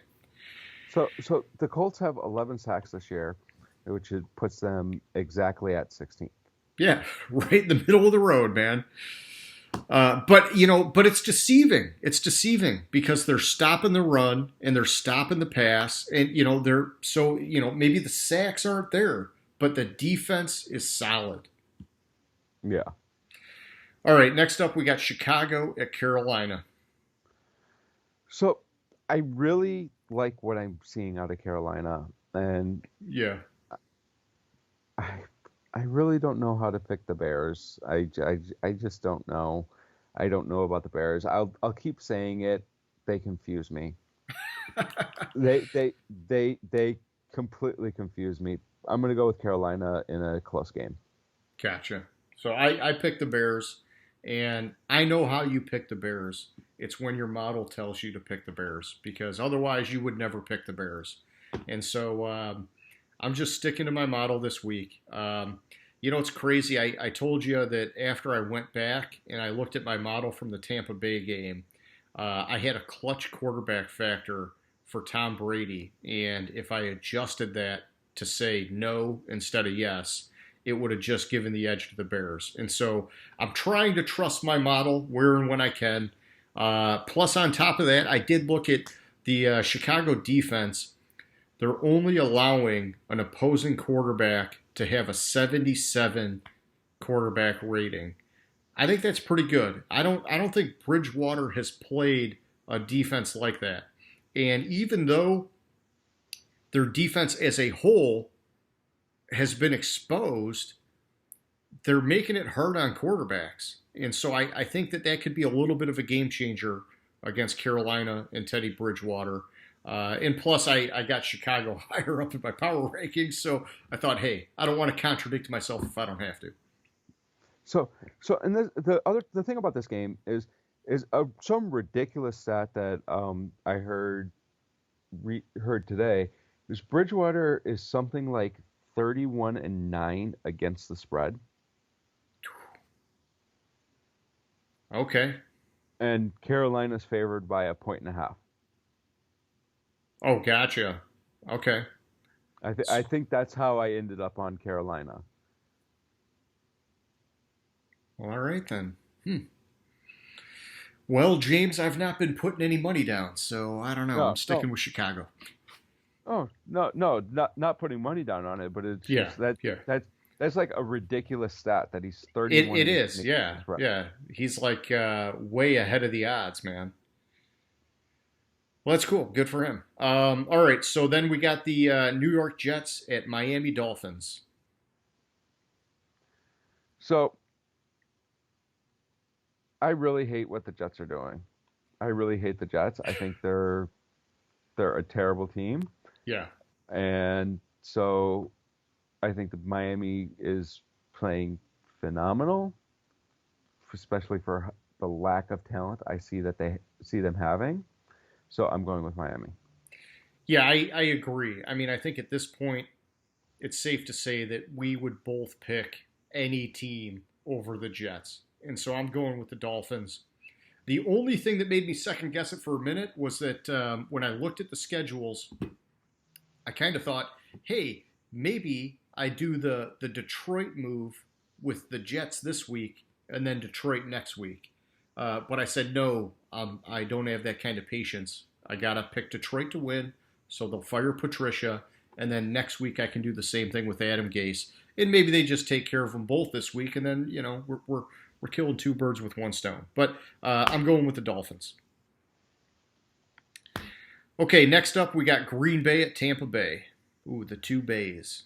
So the Colts have 11 sacks this year, which puts them exactly at 16th. Yeah, right in the middle of the road, man. But it's deceiving. It's deceiving because they're stopping the run and they're stopping the pass, and maybe the sacks aren't there, but the defense is solid. Yeah. All right, next up we got Chicago at Carolina. So I really like what I'm seeing out of Carolina, and I really don't know how to pick the Bears. I just don't know. I don't know about the Bears. I'll keep saying it. They confuse me. They they they completely confuse me. I'm gonna go with Carolina in a close game. Gotcha. So I picked the Bears, and I know how you pick the Bears. It's when your model tells you to pick the Bears, because otherwise you would never pick the Bears. And so I'm just sticking to my model this week. It's crazy. I told you that after I went back and I looked at my model from the Tampa Bay game, I had a clutch quarterback factor for Tom Brady. And if I adjusted that to say no instead of yes, it would have just given the edge to the Bears. And so I'm trying to trust my model where and when I can. Plus, on top of that, I did look at the Chicago defense. They're only allowing an opposing quarterback to have a 77 quarterback rating. I think that's pretty good. I don't think Bridgewater has played a defense like that. And even though their defense as a whole has been exposed, they're making it hard on quarterbacks. And so I think that could be a little bit of a game changer against Carolina and Teddy Bridgewater. And plus, I got Chicago higher up in my power rankings, so I thought, hey, I don't want to contradict myself if I don't have to. So and the thing about this game is some ridiculous stat that I heard today is Bridgewater is something like 31-9 against the spread, Okay. and Carolina's favored by a point and a half. Oh, gotcha. Okay. I think that's how I ended up on Carolina. Well, all right then. Well, James, I've not been putting any money down, so I don't know. I'm No, sticking no, with Chicago. oh no, not putting money down on it, but it's Yeah, just that yeah. that's like a ridiculous stat that he's It 31 is, against yeah, the spread. yeah. He's like way ahead of the odds, man. Well, that's cool. Good for him. All right, so then we got the New York Jets at Miami Dolphins. So I really hate what the Jets are doing. I really hate the Jets. I think they're a terrible team, Yeah, and so I think that Miami is playing phenomenal, especially for the lack of talent I see that they see them having. So I'm going with Miami. yeah, I agree. I mean, I think at this point, it's safe to say that we would both pick any team over the Jets. And so I'm going with the Dolphins. The only thing that made me second guess it for a minute was that when I looked at the schedules, I kind of thought, hey, maybe I do the Detroit move with the Jets this week and then Detroit next week. But I said, no, I don't have that kind of patience. I got to pick Detroit to win, so they'll fire Patricia. And then next week I can do the same thing with Adam Gase. And maybe they just take care of them both this week, and then, we're killing two birds with one stone. But I'm going with the Dolphins. Okay, next up we got Green Bay at Tampa Bay. Ooh, the two bays.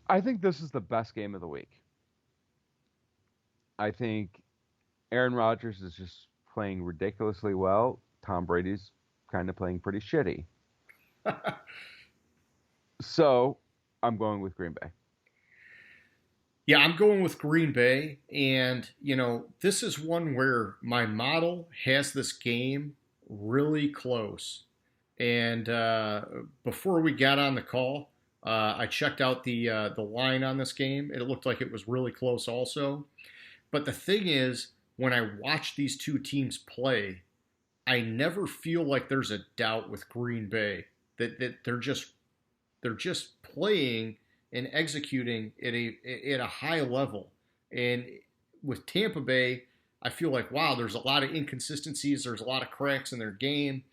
I think this is the best game of the week. I think Aaron Rodgers is just playing ridiculously well. Tom Brady's kind of playing pretty shitty. So I'm going with Green Bay. Yeah, I'm going with Green Bay. And, this is one where my model has this game really close. And before we got on the call, I checked out the line on this game. It looked like it was really close also. But the thing is, when I watch these two teams play, I never feel like there's a doubt with Green Bay that they're just playing and executing at a high level. And with Tampa Bay, I feel like, wow, there's a lot of inconsistencies. There's a lot of cracks in their game.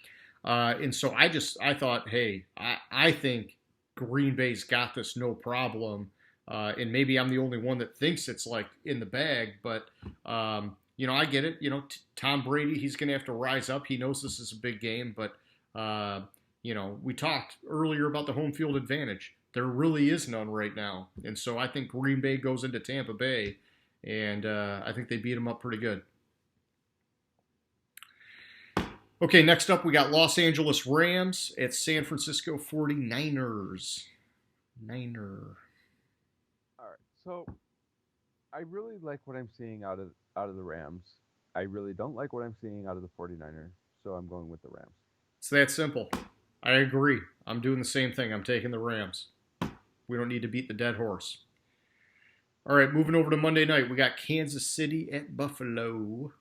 And so I thought, hey, I think Green Bay's got this no problem. And maybe I'm the only one that thinks it's like in the bag, but I get it. Tom Brady, he's going to have to rise up. He knows this is a big game, but we talked earlier about the home field advantage. There really is none right now, and so I think Green Bay goes into Tampa Bay and I think they beat them up pretty good. Okay, next up we got Los Angeles Rams at San Francisco 49ers. All right. So I really like what I'm seeing out of the Rams. I really don't like what I'm seeing out of the 49ers, so I'm going with the Rams. It's that simple. I agree. I'm doing the same thing. I'm taking the Rams. We don't need to beat the dead horse. All right, moving over to Monday night, we got Kansas City at Buffalo.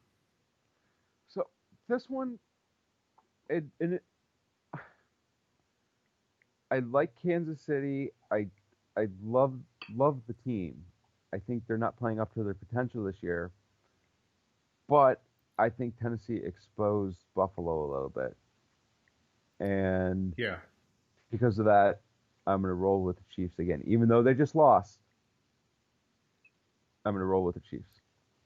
So this one, I like Kansas City. I love the team. I think they're not playing up to their potential this year, but I think Tennessee exposed Buffalo a little bit, and Yeah. because of that, I'm going to roll with the Chiefs again, even though they just lost. I'm going to roll with the Chiefs.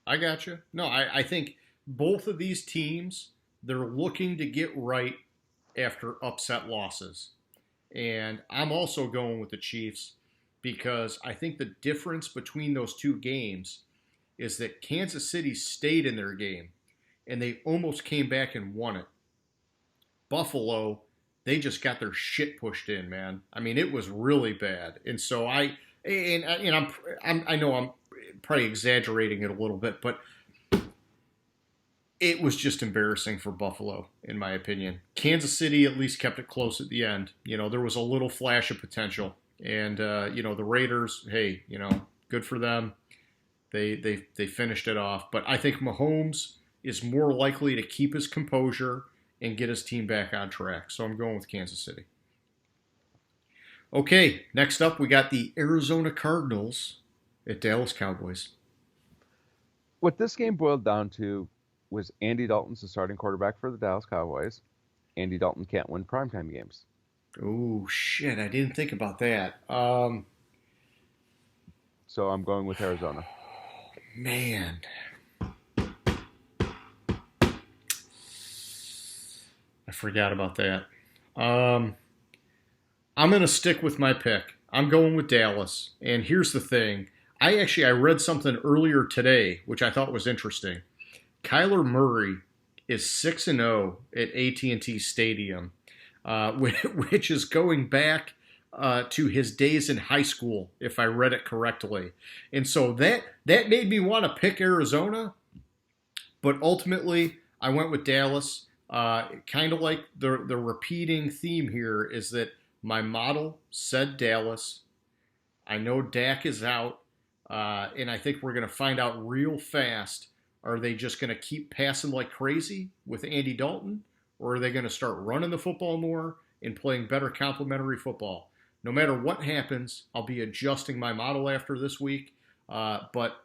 I got you. No, I think both of these teams, they're looking to get right after upset losses. And I'm also going with the Chiefs because I think the difference between those two games is that Kansas City stayed in their game and they almost came back and won it. Buffalo, they just got their shit pushed in, man. I mean, it was really bad. And so I know I'm probably exaggerating it a little bit, but it was just embarrassing for Buffalo, in my opinion. Kansas City at least kept it close at the end. You know, there was a little flash of potential. And, the Raiders, hey, good for them. They finished it off. But I think Mahomes is more likely to keep his composure and get his team back on track. So I'm going with Kansas City. Okay, next up we got the Arizona Cardinals at Dallas Cowboys. What this game boiled down to was Andy Dalton's the starting quarterback for the Dallas Cowboys. Andy Dalton can't win primetime games. Oh, shit, I didn't think about that. So I'm going with Arizona. Man. I forgot about that. I'm going to stick with my pick. I'm going with Dallas. And here's the thing. I read something earlier today, which I thought was interesting. Kyler Murray is 6-0 at AT&T Stadium, which is going back to his days in high school, if I read it correctly. And so that made me want to pick Arizona, but ultimately I went with Dallas. Kind of like the repeating theme here is that my model said Dallas. I know Dak is out, and I think we're going to find out real fast. Are they just going to keep passing like crazy with Andy Dalton, or are they going to start running the football more and playing better complementary football? No matter what happens, I'll be adjusting my model after this week, but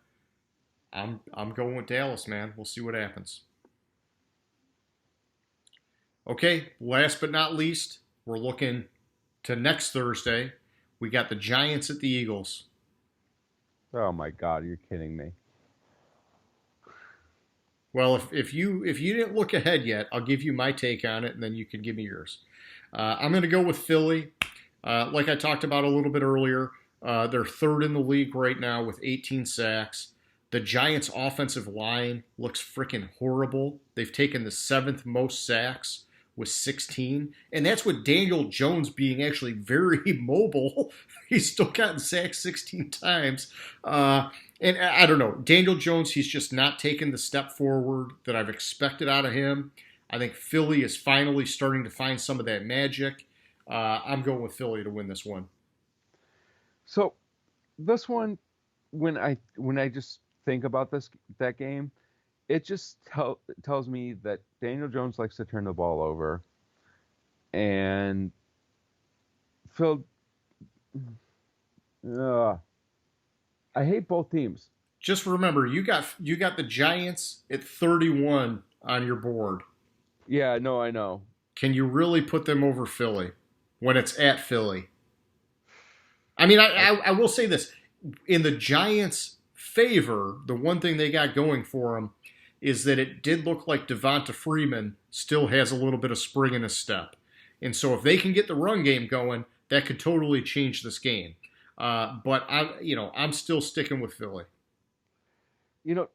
I'm going with Dallas, man. We'll see what happens. Okay, last but not least, we're looking to next Thursday. We got the Giants at the Eagles. Oh my God, you're kidding me. Well, if you didn't look ahead yet, I'll give you my take on it, and then you can give me yours. I'm going to go with Philly. Like I talked about a little bit earlier, they're third in the league right now with 18 sacks. The Giants' offensive line looks freaking horrible. They've taken the seventh most sacks with 16, and that's with Daniel Jones being actually very mobile. He's still gotten sacked 16 times. And I don't know, Daniel Jones, he's just not taken the step forward that I've expected out of him. I think Philly is finally starting to find some of that magic. I'm going with Philly to win this one. So this one, when I just think about that game, it just tells me that Daniel Jones likes to turn the ball over, and Phil. I hate both teams. Just remember, you got the Giants at 31 on your board. Yeah, no, I know. Can you really put them over Philly when it's at Philly? I mean, I will say this. In the Giants' favor, the one thing they got going for them is that it did look like Devonta Freeman still has a little bit of spring in his step. And so if they can get the run game going, that could totally change this game. But I'm still sticking with Philly. You know,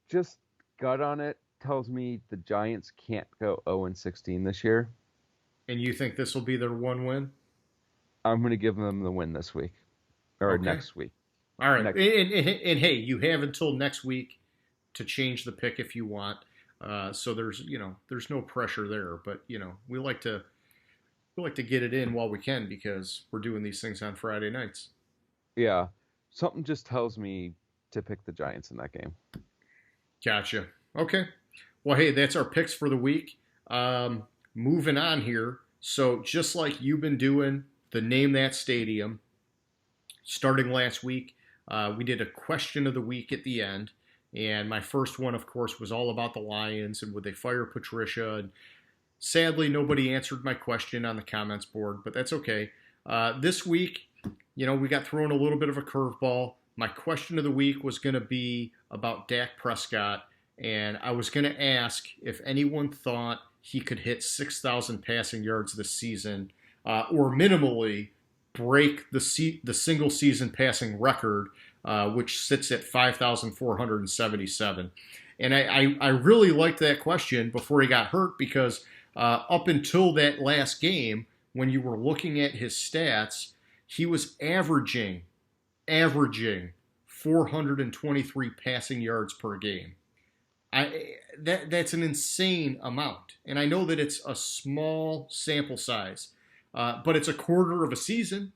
just gut on it tells me the Giants can't go 0-16 this year. And you think this will be their one win? I'm going to give them the win this week or Okay. next week. All right. Next. And hey, you have until next week to change the pick if you want. So there's no pressure there, but we like to get it in while we can because we're doing these things on Friday nights. Yeah. Something just tells me to pick the Giants in that game. Gotcha. Okay. Well, hey, that's our picks for the week. Moving on here. So just like you've been doing the Name That Stadium, starting last week, we did a question of the week at the end. And my first one, of course, was all about the Lions and would they fire Patricia. And sadly, nobody answered my question on the comments board, but that's okay. This week, we got thrown a little bit of a curveball. My question of the week was going to be about Dak Prescott, and I was going to ask if anyone thought he could hit 6,000 passing yards this season, or minimally break the single season passing record, which sits at 5,477. And I really liked that question before he got hurt because up until that last game, when you were looking at his stats, he was averaging 423 passing yards per game. That's an insane amount, and I know that it's a small sample size, but it's a quarter of a season,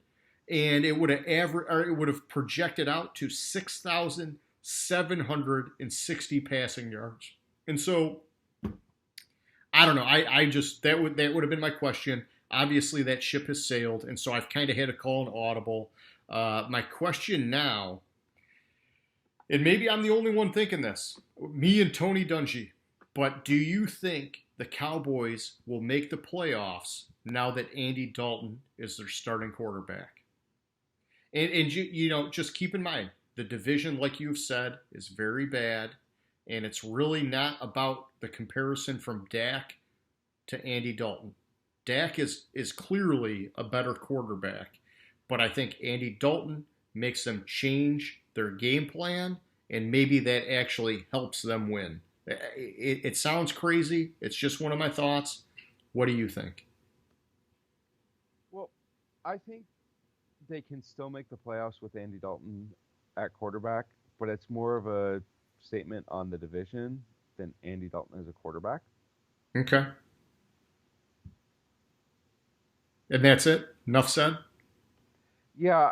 and it would have projected out to 6,760 passing yards. And so I don't know. I just that would have been my question. Obviously, that ship has sailed, and so I've kind of had to call an audible. My question now, and maybe I'm the only one thinking this, me and Tony Dungy, but do you think the Cowboys will make the playoffs now that Andy Dalton is their starting quarterback? And just keep in mind, the division, like you've said, is very bad, and it's really not about the comparison from Dak to Andy Dalton. Dak is clearly a better quarterback, but I think Andy Dalton makes them change their game plan, and maybe that actually helps them win. It sounds crazy. It's just one of my thoughts. What do you think? Well, I think they can still make the playoffs with Andy Dalton at quarterback, but it's more of a statement on the division than Andy Dalton as a quarterback. Okay. And that's it? Enough said? Yeah,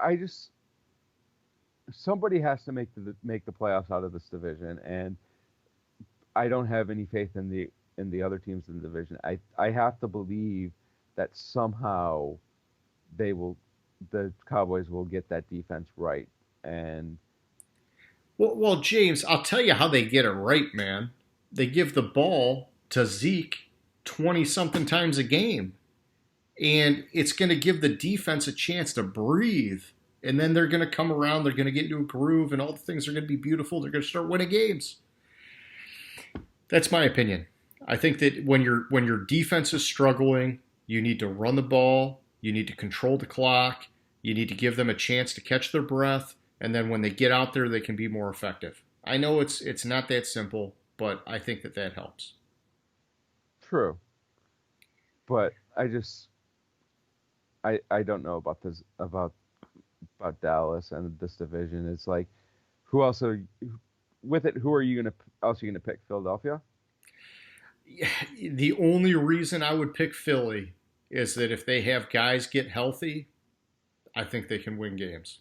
somebody has to make the playoffs out of this division, and I don't have any faith in the other teams in the division. I have to believe that somehow the Cowboys will get that defense right. And Well, James, I'll tell you how they get it right, man. They give the ball to Zeke 20-something times a game. And it's going to give the defense a chance to breathe. And then they're going to come around. They're going to get into a groove, and all the things are going to be beautiful. They're going to start winning games. That's my opinion. I think that when your defense is struggling, you need to run the ball. You need to control the clock. You need to give them a chance to catch their breath. And then when they get out there, they can be more effective. I know it's not that simple, but I think that helps. true, but I don't know about this about Dallas and this division. It's like, who else are with it? Who are you gonna pick? Philadelphia? The only reason I would pick Philly is that if they have guys get healthy, I think they can win games.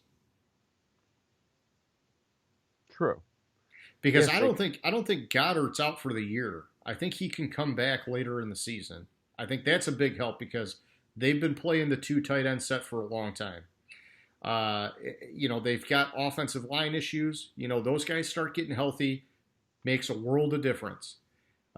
True. Because Yes, I don't think Goddard's out for the year. I think he can come back later in the season. I think that's a big help because they've been playing the two tight end set for a long time. They've got offensive line issues. Those guys start getting healthy, makes a world of difference.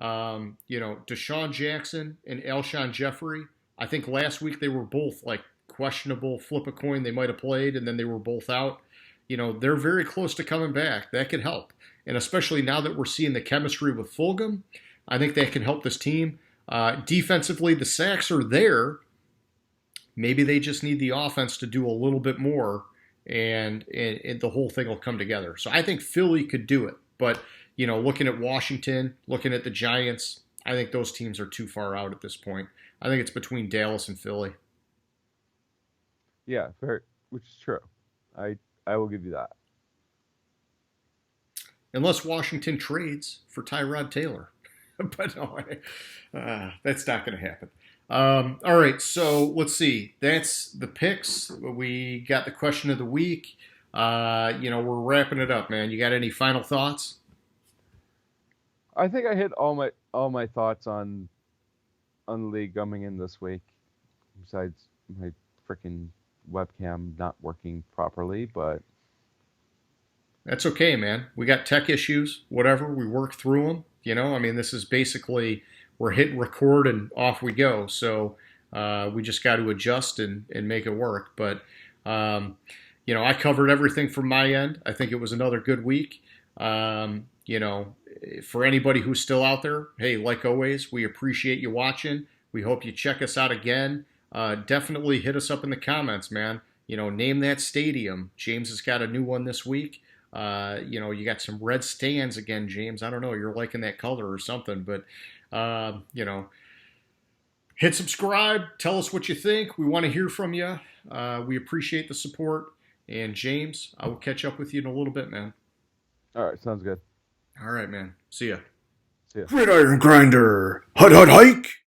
Deshaun Jackson and Alshon Jeffrey, I think last week they were both like questionable, flip a coin, they might have played, and then they were both out. They're very close to coming back. That could help. And especially now that we're seeing the chemistry with Fulgham, I think that can help this team. Defensively, the sacks are there. Maybe they just need the offense to do a little bit more, and the whole thing will come together. So I think Philly could do it. But, looking at Washington, looking at the Giants, I think those teams are too far out at this point. I think it's between Dallas and Philly. Yeah, fair, which is true. I will give you that. Unless Washington trades for Tyrod Taylor. But no, that's not going to happen. All right, so let's see. That's the picks. We got the question of the week. We're wrapping it up, man. You got any final thoughts? I think I hit all my thoughts on the league coming in this week. Besides my freaking webcam not working properly, but That's okay, man. We got tech issues, whatever. We work through them. This is basically we're hitting record and off we go. So we just got to adjust and make it work. But, I covered everything from my end. I think it was another good week. For anybody who's still out there, hey, like always, we appreciate you watching. We hope you check us out again. Definitely hit us up in the comments, man. Name that stadium. James has got a new one this week. You got some red stands again, James. I don't know. You're liking that color or something, but, hit subscribe. Tell us what you think. We want to hear from you. We appreciate the support. And James, I will catch up with you in a little bit, man. all right, sounds good. All right, man. See ya. See ya. Gridiron Grinder. Hut, hut, hike.